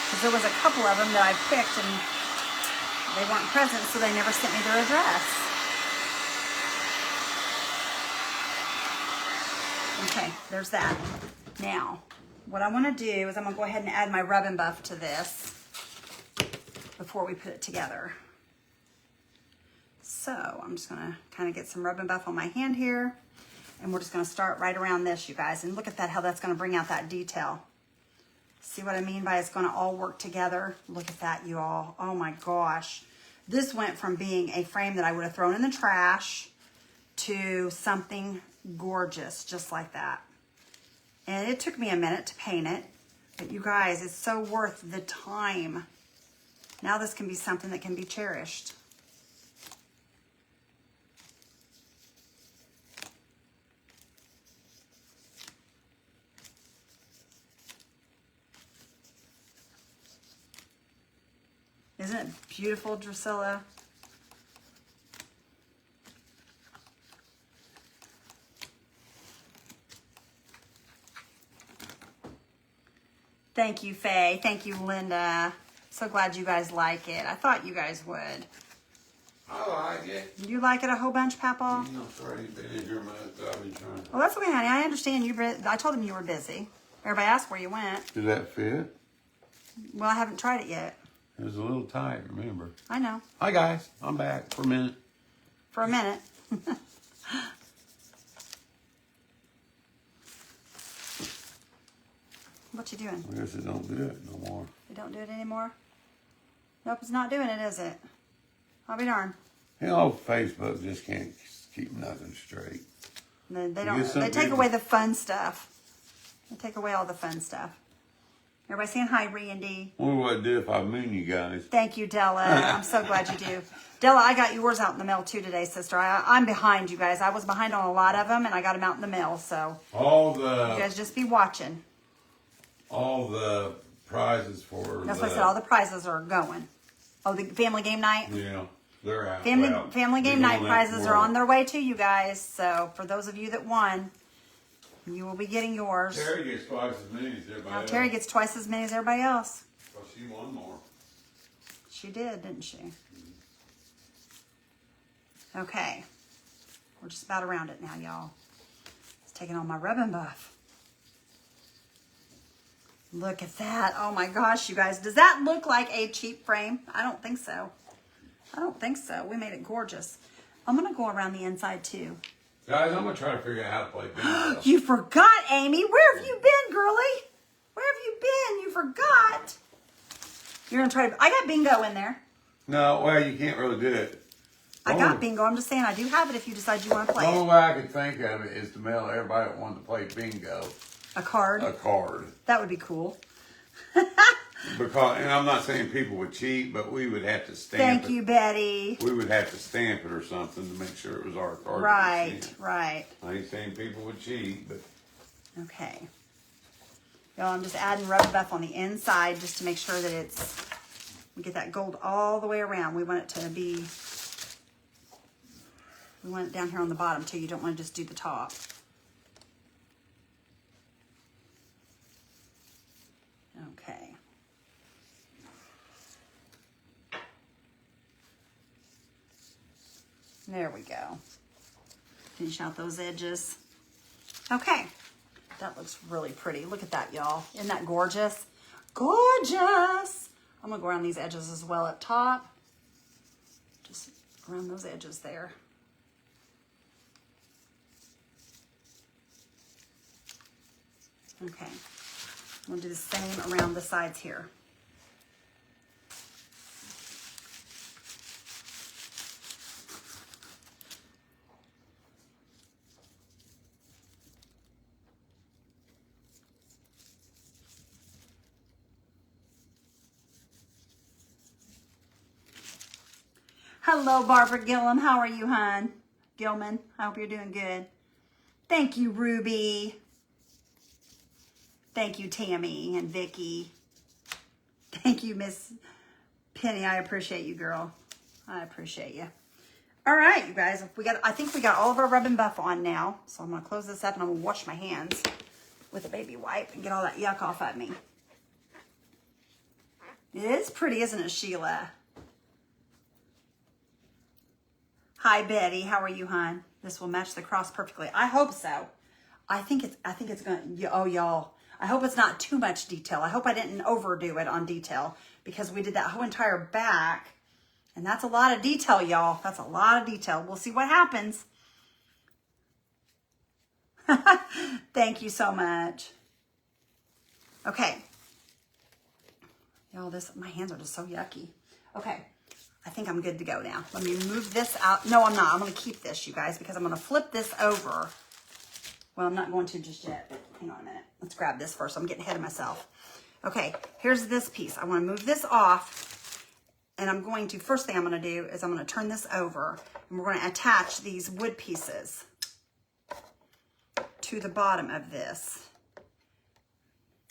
Because there was a couple of them that I picked and they weren't present, so they never sent me their address. Okay, there's that. Now, what I want to do is I'm going to go ahead and add my rub and buff to this before we put it together. So I'm just going to kind of get some rub and buff on my hand here, and we're just going to start right around this, you guys. And look at that, how that's going to bring out that detail. See what I mean by it's going to all work together? Look at that, you all. Oh my gosh. This went from being a frame that I would have thrown in the trash to something gorgeous, just like that. And it took me a minute to paint it, but you guys, it's so worth the time. Now this can be something that can be cherished. Isn't it beautiful, Drusilla? Thank you, Faye. Thank you, Linda. So glad you guys like it. I thought you guys would. I like it. You like it a whole bunch, Papa? You know, Freddie been in your mouth. I've been trying. Well, that's okay, honey. I understand you. I told him you were busy. Everybody asked where you went. Did that fit? Well, I haven't tried it yet. It was a little tight, remember? I know. Hi, guys. I'm back for a minute. For a minute. What you doing? I guess it don't do it no more. They don't do it anymore? Nope, it's not doing it, is it? I'll be darned. You know, Facebook just can't keep nothing straight. They don't. They take away the fun stuff. They take away all the fun stuff. Everybody saying hi, Randy. I wonder what I'd do if I moon you guys. Thank you, Della. I'm so glad you do. Della, I got yours out in the mail too today, sister. I'm behind, you guys. I was behind on a lot of them, and I got them out in the mail. So you guys just be watching. All the prizes for. That's what I said. All the prizes are going. Oh, the family game night. Yeah, they're out. Family game night prizes are on their way to you guys. So for those of you that won, you will be getting yours. Terry gets twice as many as everybody else. Terry gets twice as many as everybody else. Well, she won more. She did, didn't she? Okay. We're just about around it now, y'all. It's taking on my rub and buff. Look at that. Oh my gosh, you guys. Does that look like a cheap frame? I don't think so. I don't think so. We made it gorgeous. I'm going to go around the inside too. Guys, I'm going to try to figure out how to play bingo. You forgot, Amy. Where have you been, girlie? Where have you been? You forgot. You're going to try to... I got bingo in there. No, well, you can't really do it. I got bingo. I'm just saying I do have it if you decide you want to play The it. only way I could think of it is to mail everybody that wanted to play bingo A card? a card. That would be cool. Because, and I'm not saying people would cheat, but we would have to stamp Thank you, Betty. We would have to stamp it or something to make sure it was our card. Right, right. I ain't saying people would cheat, but Okay. Y'all, I'm just adding rubber buff on the inside just to make sure that it's We get that gold all the way around. We want it to be, we want it down here on the bottom too. You don't want to just do the top. Okay. There we go. Finish out those edges. Okay. That looks really pretty. Look at that, y'all. Isn't that gorgeous? Gorgeous! I'm gonna go around these edges as well up top. Just around those edges there. Okay. I'm gonna do the same around the sides here. Hello, Barbara Gillum. How are you, hon? Gilman, I hope you're doing good. Thank you, Ruby. Thank you, Tammy and Vicky. Thank you, Miss Penny. I appreciate you, girl. I appreciate you. All right, you guys. I think we got all of our rub and buff on now. So I'm gonna close this up and I'm gonna wash my hands with a baby wipe and get all that yuck off of me. It is pretty, isn't it, Sheila? Hi, Betty. How are you, hon? This will match the cross perfectly. I hope so. I think it's gonna. Oh, y'all. I hope it's not too much detail. I hope I didn't overdo it on detail because we did that whole entire back, and that's a lot of detail, y'all. That's a lot of detail. We'll see what happens. Thank you so much. Okay. Y'all, my hands are just so yucky. Okay. I think I'm good to go now. Let me move this out. No, I'm not. I'm going to keep this, you guys, because I'm going to flip this over. Well, I'm not going to just yet, but hang on a minute. Let's grab this first. I'm getting ahead of myself. Okay, here's this piece. I want to move this off, and I'm going to, first thing I'm going to do is I'm going to turn this over, and we're going to attach these wood pieces to the bottom of this.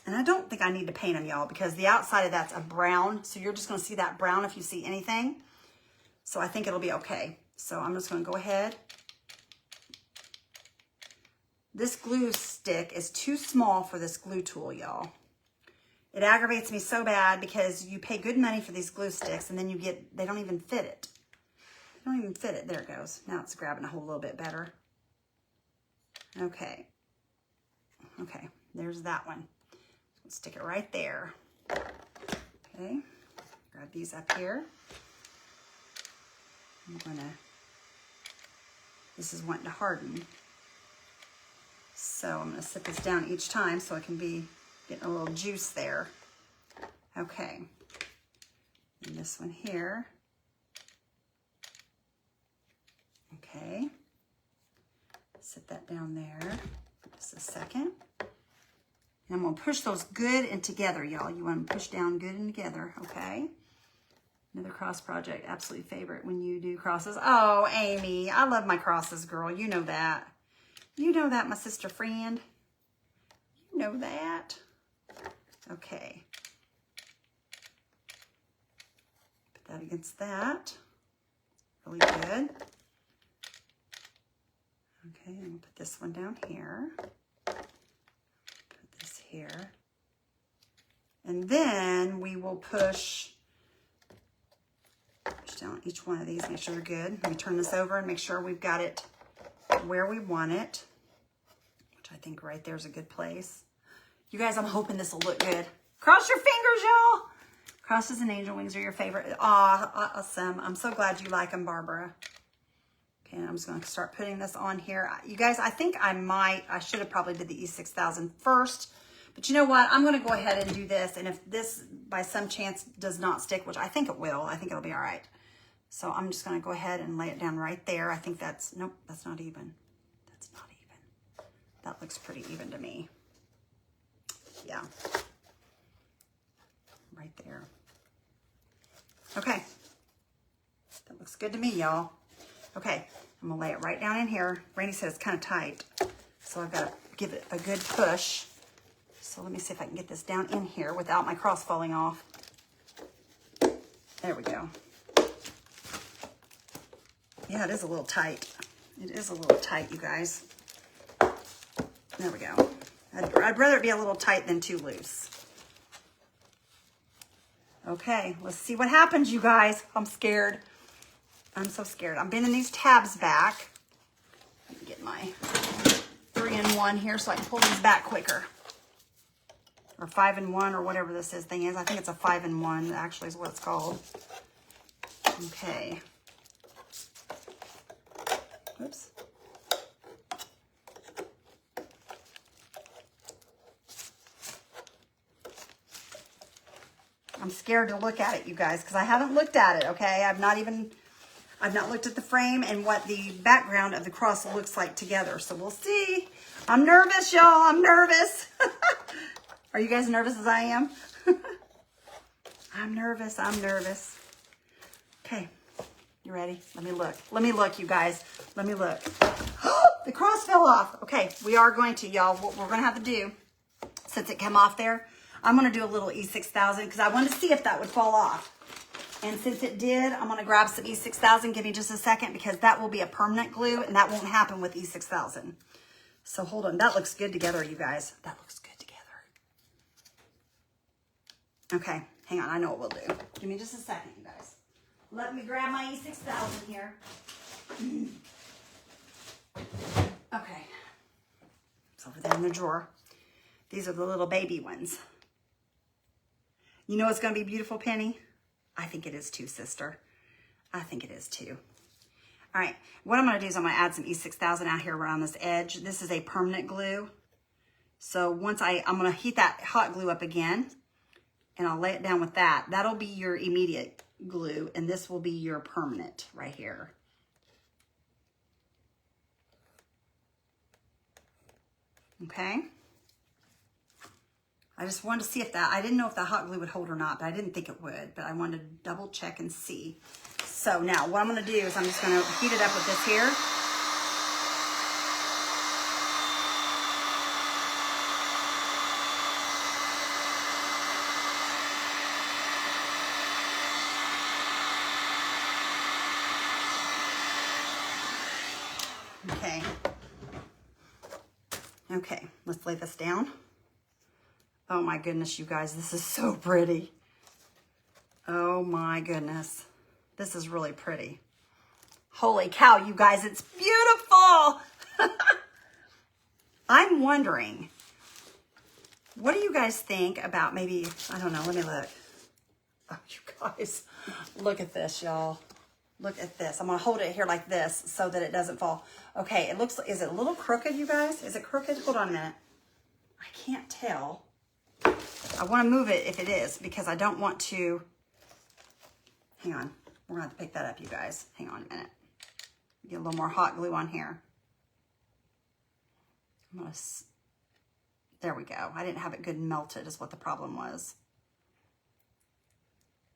And I don't think I need to paint them, y'all, because the outside of that's a brown, so you're just going to see that brown if you see anything. So I think it'll be okay. So I'm just going to go ahead. This glue stick is too small for this glue tool, y'all. It aggravates me so bad because you pay good money for these glue sticks and then they don't even fit it. They don't even fit it. There it goes. Now it's grabbing a whole little bit better. Okay. Okay, there's that one. Stick it right there. Okay, grab these up here. This is wanting to harden. So I'm gonna sit this down each time so it can be getting a little juice there. Okay, and this one here. Okay, sit that down there for just a second. And I'm gonna push those good and together, y'all. You wanna push down good and together, okay? Another cross project, absolute favorite when you do crosses. Oh, Amy, I love my crosses, girl. You know that. You know that, my sister friend. You know that. Okay. Put that against that. Really good. Okay, I'm gonna put this one down here. Put this here. And then we will push down each one of these, make sure they're good. Let me turn this over and make sure we've got it where we want it, which I think right there is a good place. You guys, I'm hoping this will look good. Cross your fingers, y'all. Crosses and angel wings are your favorite. Aw, awesome. I'm so glad you like them, Barbara. Okay, I'm just going to start putting this on here. You guys, I think I should have probably did the E6000 first. But you know what? I'm going to go ahead and do this. And if this, by some chance, does not stick, which I think it will, I think it'll be all right. So I'm just going to go ahead and lay it down right there. I think that's, nope, that's not even. That's not even. That looks pretty even to me. Yeah. Right there. Okay. That looks good to me, y'all. Okay. I'm going to lay it right down in here. Randy says it's kind of tight. So I've got to give it a good push. So let me see if I can get this down in here without my cross falling off. There we go. Yeah, it is a little tight. It is a little tight, you guys. There we go. I'd rather it be a little tight than too loose. Okay, let's see what happens, you guys. I'm scared. I'm so scared. I'm bending these tabs back. Let me get my 3-in-1 here so I can pull these back quicker. Or 5-in-1 or whatever this thing is. I think it's a 5-in-1 actually is what it's called. Okay. Oops. I'm scared to look at it, you guys, because I haven't looked at it, okay? I've not looked at the frame and what the background of the cross looks like together. So we'll see. I'm nervous, y'all. I'm nervous. Are you guys nervous as I am? I'm nervous. I'm nervous. Okay. You ready? Let me look. Let me look, you guys. Let me look. The cross fell off. Okay. We are going to, y'all, what we're going to have to do, since it came off there, I'm going to do a little E6000 because I wanted to see if that would fall off. And since it did, I'm going to grab some E6000. Give me just a second because that will be a permanent glue and that won't happen with E6000. So hold on. That looks good together, you guys. That looks good together. Okay. Hang on. I know what we'll do. Give me just a second, you guys. Let me grab my E6000 here. Okay. It's over there in the drawer. These are the little baby ones. You know it's going to be beautiful, Penny? I think it is too, sister. I think it is too. All right. What I'm going to do is I'm going to add some E6000 out here around this edge. This is a permanent glue. So once I'm going to heat that hot glue up again, and I'll lay it down with that. That'll be your immediate glue, and this will be your permanent right here. Okay. I just wanted to see if I didn't know if the hot glue would hold or not, but I didn't think it would, but I wanted to double check and see. So now what I'm going to do is I'm just going to heat it up with this here. Okay. Okay, let's lay this down. Oh my goodness, you guys, this is so pretty. Oh my goodness. This is really pretty. Holy cow, you guys, it's beautiful. I'm wondering, what do you guys think about maybe, I don't know, let me look. Oh, you guys, look at this, y'all. Look at this. I'm going to hold it here like this so that it doesn't fall. Okay, it looks like, is it a little crooked, you guys? Is it crooked? Hold on a minute. I can't tell. I want to move it if it is because I don't want to. Hang on. We're going to have to pick that up, you guys. Hang on a minute. Get a little more hot glue on here. I'm going to. There we go. I didn't have it good and melted is what the problem was.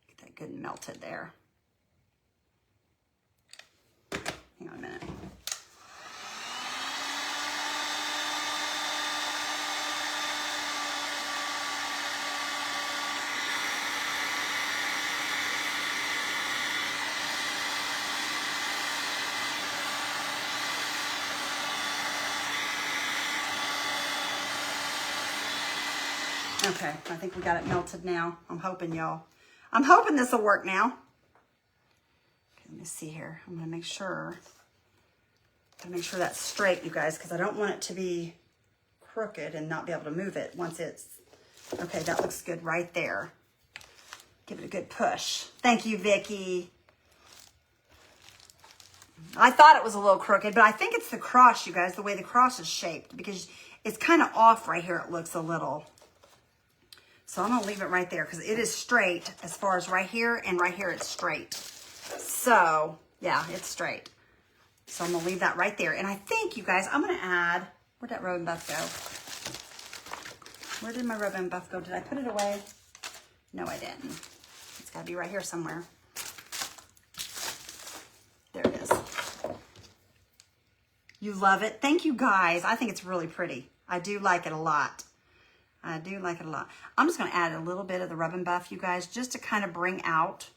Get that good and melted there. Hang on a minute. Okay, I think we got it melted now. I'm hoping, y'all. I'm hoping this will work now. Okay, let me see here. I'm gonna make sure. That's straight, you guys, because I don't want it to be crooked and not be able to move it once it's. Okay, that looks good right there. Give it a good push. Thank you, Vicki. I thought it was a little crooked, but I think it's the cross, you guys, the way the cross is shaped, because it's kind of off right here. It looks a little. So I'm going to leave it right there because it is straight as far as right here, and right here it's straight. So, yeah, it's straight. So I'm going to leave that right there. And I think, you guys, I'm going to add, where'd that rub and buff go? Where did my rub and buff go? Did I put it away? No, I didn't. It's got to be right here somewhere. There it is. You love it. Thank you, guys. I think it's really pretty. I do like it a lot. I do like it a lot. I'm just going to add a little bit of the rub and buff, you guys, just to kind of bring out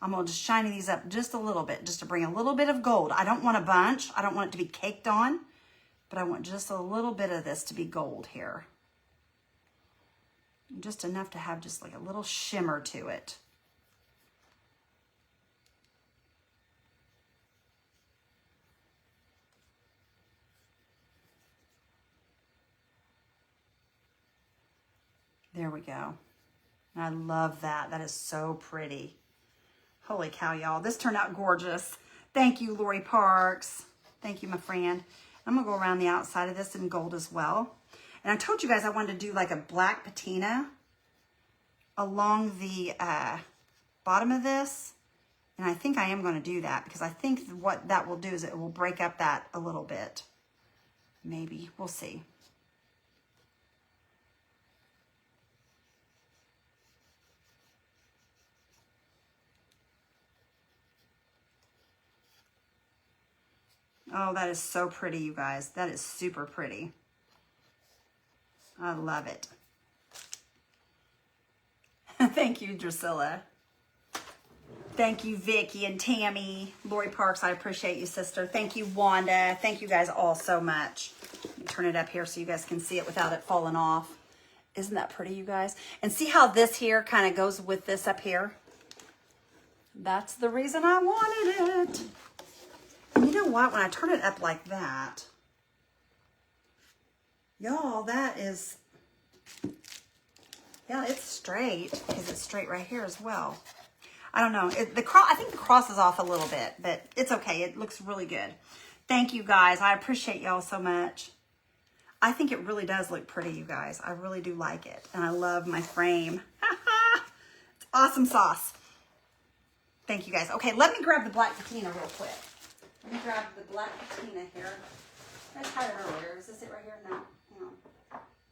I'm going to just shine these up just a little bit, just to bring a little bit of gold. I don't want a bunch. I don't want it to be caked on, but I want just a little bit of this to be gold here. Just enough to have just like a little shimmer to it. There we go. I love that. That is so pretty. Holy cow, y'all. This turned out gorgeous. Thank you, Lori Parks. Thank you, my friend. I'm going to go around the outside of this in gold as well. And I told you guys I wanted to do like a black patina along the bottom of this. And I think I am going to do that because I think what that will do is it will break up that a little bit. Maybe. We'll see. Oh, that is so pretty, you guys. That is super pretty. I love it. Thank you, Drusilla. Thank you, Vicky and Tammy. Lori Parks, I appreciate you, sister. Thank you, Wanda. Thank you guys all so much. Let me turn it up here so you guys can see it without it falling off. Isn't that pretty, you guys? And see how this here kind of goes with this up here? That's the reason I wanted it. And you know what? When I turn it up like that, y'all, that is, yeah, it's straight because it's straight right here as well. I don't know. I think the cross is off a little bit, but it's okay. It looks really good. Thank you, guys. I appreciate y'all so much. I think it really does look pretty, you guys. I really do like it. And I love my frame. It's awesome sauce. Thank you, guys. Okay, let me grab the black patina real quick. Let me grab the black patina here. I tried it earlier. Is this it right here? No. Hang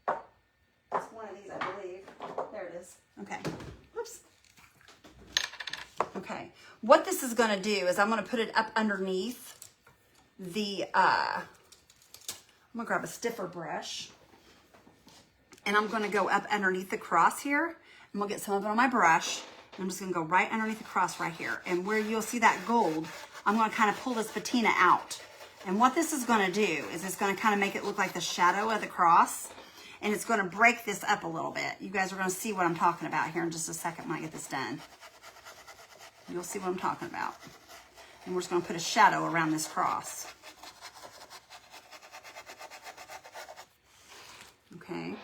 on. It's one of these, I believe. There it is. Okay. Whoops. Okay. What this is going to do is I'm going to put it up underneath the, I'm going to grab a stiffer brush. And I'm going to go up underneath the cross here. And we'll get some of it on my brush. And I'm just going to go right underneath the cross right here. And where you'll see that gold, I'm going to kind of pull this patina out. And what this is going to do is it's going to kind of make it look like the shadow of the cross. And it's going to break this up a little bit. You guys are going to see what I'm talking about here in just a second when I get this done. You'll see what I'm talking about. And we're just going to put a shadow around this cross. Okay.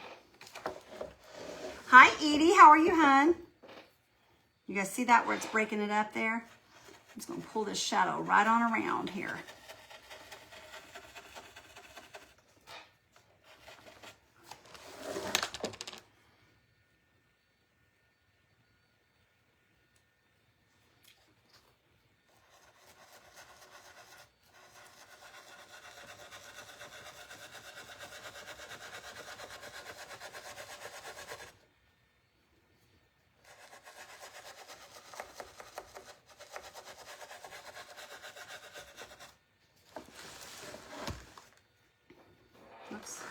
Hi, Edie. How are you, hon? You guys see that where it's breaking it up there? I'm just going to pull this shadow right on around here. Oops.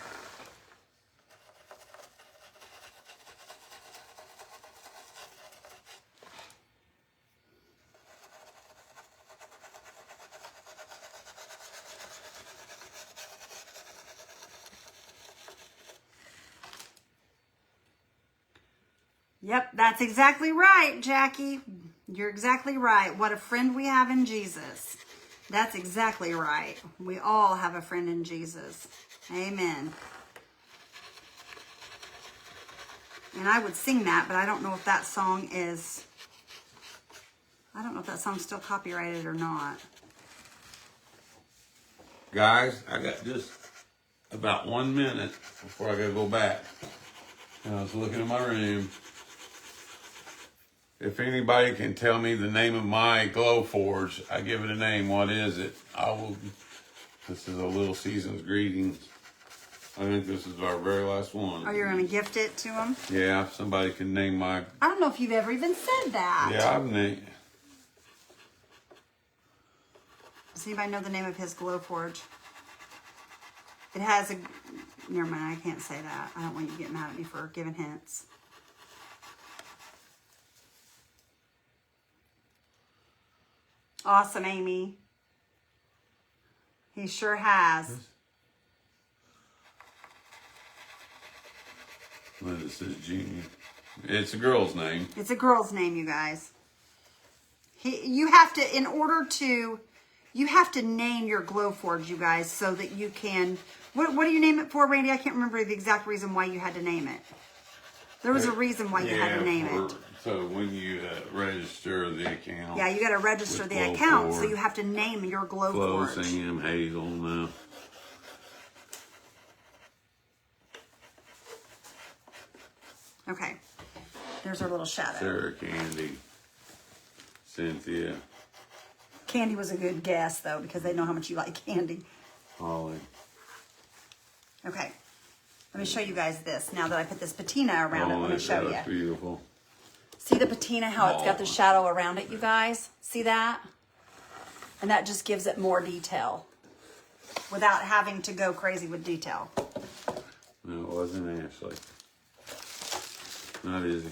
Yep, that's exactly right, Jackie. You're exactly right. What a friend we have in Jesus. That's exactly right. We all have a friend in Jesus. Amen. And I would sing that, but I don't know if that song is, I don't know if that song's still copyrighted or not. Guys, I got just about 1 minute before I gotta go back. And I was looking in my room. If anybody can tell me the name of my glow forge, I give it a name. What is it? I will. This is a Little Seasons greetings. I think this is our very last one. Oh, you're going to gift it to him? Yeah, if somebody can name my... I don't know if you've ever even said that. Yeah, I've named... Does anybody know the name of his glow forge? It has a... Never mind, I can't say that. I don't want you to get mad at me for giving hints. Awesome, Amy. He sure has. Well, it says Junior. It's a girl's name. It's a girl's name, you guys. You have to, in order to, you have to name your Glowforge, you guys, so that you can, what do you name it for, Randy? I can't remember the exact reason why you had to name it. There was a reason why you had to name it. So when you register the account. Yeah, you got to register the account, so you have to name your Glowforge. Flo, Sam, Hazel, no. Okay. There's our little shadow. Sarah, Candy, Cynthia. Candy was a good guess, though, because they know how much you like candy. Holly. Okay. Let me show you guys this. Now that I put this patina around it, let me show you. That's beautiful. See the patina, how it's got the shadow around it, you guys? See that? And that just gives it more detail without having to go crazy with detail. No, it wasn't Ashley. Not Izzy.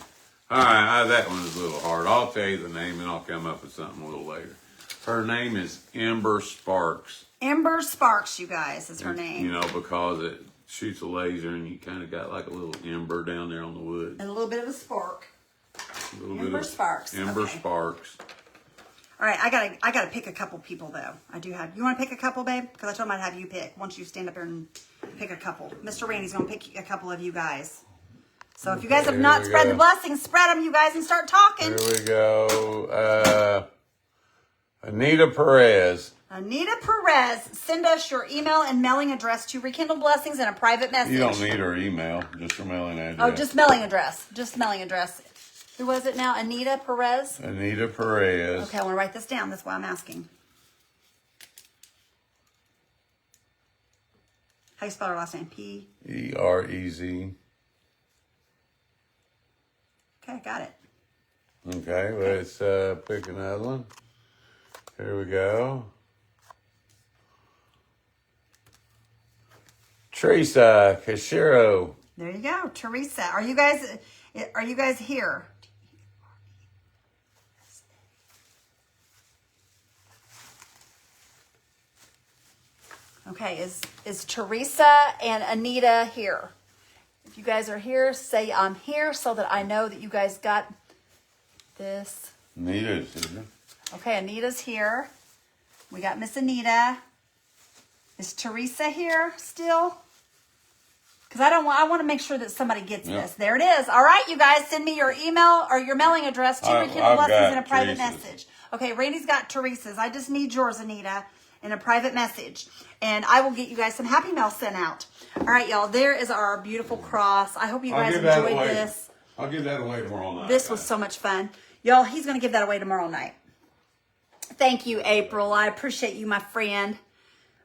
All right, that one is a little hard. I'll tell you the name and I'll come up with something a little later. Her name is Ember Sparks. Ember Sparks, you guys, is her name. You know, because it shoots a laser and you kind of got like a little ember down there on the wood. And a little bit of a spark. Ember Sparks. Ember Sparks. All right, I gotta pick a couple people though. I do have. You want to pick a couple, babe? Because I told him I'd have you pick. Once you stand up here and pick a couple. Mr. Randy's gonna pick a couple of you guys. So if you guys have not spread the blessings, spread them, you guys, and start talking. Here we go. Anita Perez. Anita Perez, send us your email and mailing address to Rekindle Blessings in a private message. You don't need her email, just her mailing address. Oh, just mailing address. Just mailing address. Who was it now? Anita Perez? Anita Perez. Okay, I want to write this down. That's why I'm asking. How you spell her last name? Perez. Okay, got it. Okay, let's pick another one. Here we go. Teresa Cashiro. There you go, Teresa. Are you guys here? Okay, is Teresa and Anita here? If you guys are here, say I'm here so that I know that you guys got this. Anita's here. Okay, Anita's here. We got Miss Anita. Is Teresa here still? Because I want to make sure that somebody gets this. There it is. All right, you guys, send me your email or your mailing address to Rekindle Blessings in a private message. Okay, Randy's got Teresa's. I just need yours, Anita, in a private message. And I will get you guys some happy mail sent out. All right, y'all, there is our beautiful cross. I hope you guys enjoyed this. I'll give that away tomorrow night. This was so much fun. Y'all, he's going to give that away tomorrow night. Thank you, April. I appreciate you, my friend.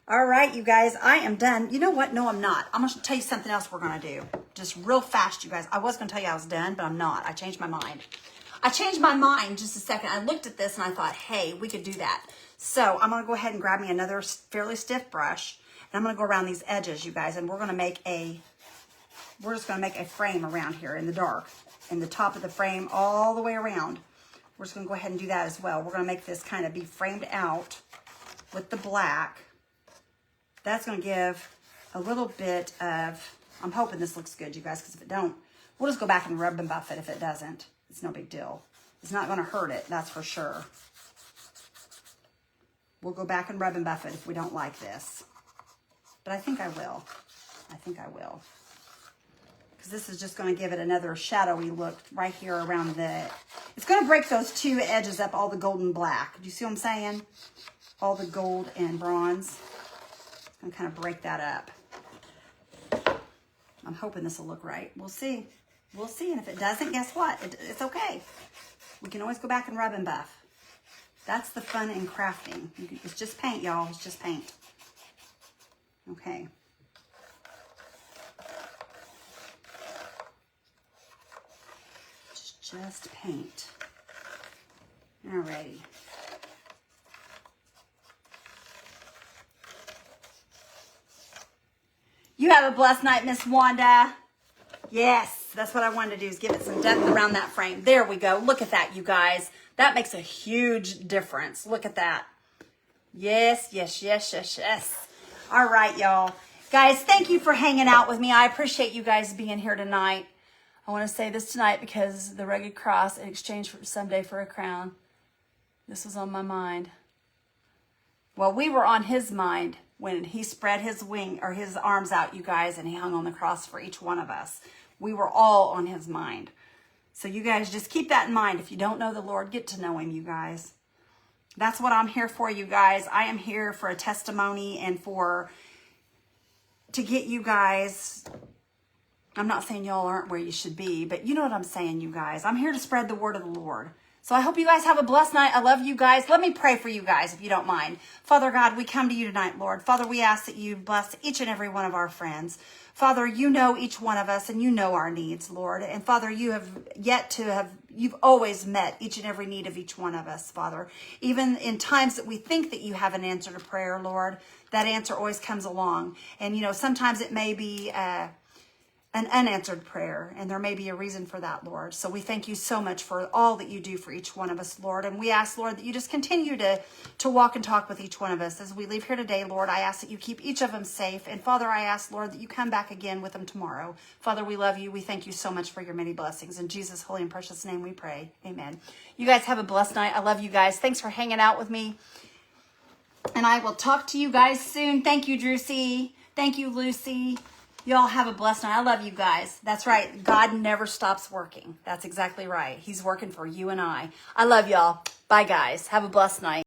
All right, you guys, I am done. You know what? No, I'm not. I'm going to tell you something else we're going to do. Just real fast, you guys. I was going to tell you I was done, but I'm not. I changed my mind. I changed my mind just a second. I looked at this and I thought, hey, we could do that. So I'm going to go ahead and grab me another fairly stiff brush. And I'm going to go around these edges, you guys. And we're just going to make a frame around here in the dark. In the top of the frame all the way around. We're just going to go ahead and do that as well. We're going to make this kind of be framed out with the black. That's going to give a little bit of, I'm hoping this looks good, you guys, because if it don't, we'll just go back and rub and buff it if it doesn't. It's no big deal. It's not going to hurt it, that's for sure. We'll go back and rub and buff it if we don't like this. But I think I will. I think I will. Because this is just going to give it another shadowy look right here around the, it's going to break those two edges up, all the gold and black. Do you see what I'm saying? All the gold and bronze. I'm kind of break that up. I'm hoping this will look right. We'll see. We'll see. And if it doesn't, guess what? It's okay. We can always go back and rub and buff. That's the fun in crafting. It's just paint, y'all. It's just paint. Okay. It's just paint. Alrighty. You have a blessed night, Miss Wanda. Yes, That's what I wanted to do, is give it some depth around that frame. There we go. Look at that, you guys. That makes a huge difference. Look at that. Yes, yes, yes, yes, yes. All right, y'all. Guys, thank you for hanging out with me. I appreciate you guys being here tonight. I want to say this tonight because the rugged cross in exchange for someday for a crown. This was on my mind. Well, we were on his mind when he spread his wing or his arms out, you guys, and he hung on the cross for each one of us. We were all on his mind. So you guys just keep that in mind. If you don't know the Lord, get to know him, you guys. That's what I'm here for, you guys. I am here for a testimony and to get you guys. I'm not saying y'all aren't where you should be, but you know what I'm saying, you guys. I'm here to spread the word of the Lord. So I hope you guys have a blessed night. I love you guys. Let me pray for you guys, if you don't mind. Father God, we come to you tonight, Lord. Father, we ask that you bless each and every one of our friends. Father, you know each one of us and you know our needs, Lord. And Father, you've always met each and every need of each one of us, Father. Even in times that we think that you have an answer to prayer, Lord, that answer always comes along. And, you know, sometimes it may be an unanswered prayer, and there may be a reason for that, Lord. So we thank you so much for all that you do for each one of us, Lord. And we ask, Lord, that you just continue to walk and talk with each one of us as we leave here today, Lord. I ask that you keep each of them safe. And Father, I ask, Lord, that you come back again with them tomorrow. Father, we love you. We thank you so much for your many blessings. In Jesus' holy and precious name we pray. Amen. You guys have a blessed night. I love you guys. Thanks for hanging out with me. And I will talk to you guys soon. Thank you, Drusy. Thank you, Lucy. Y'all have a blessed night. I love you guys. That's right. God never stops working. That's exactly right. He's working for you and I. I love y'all. Bye, guys. Have a blessed night.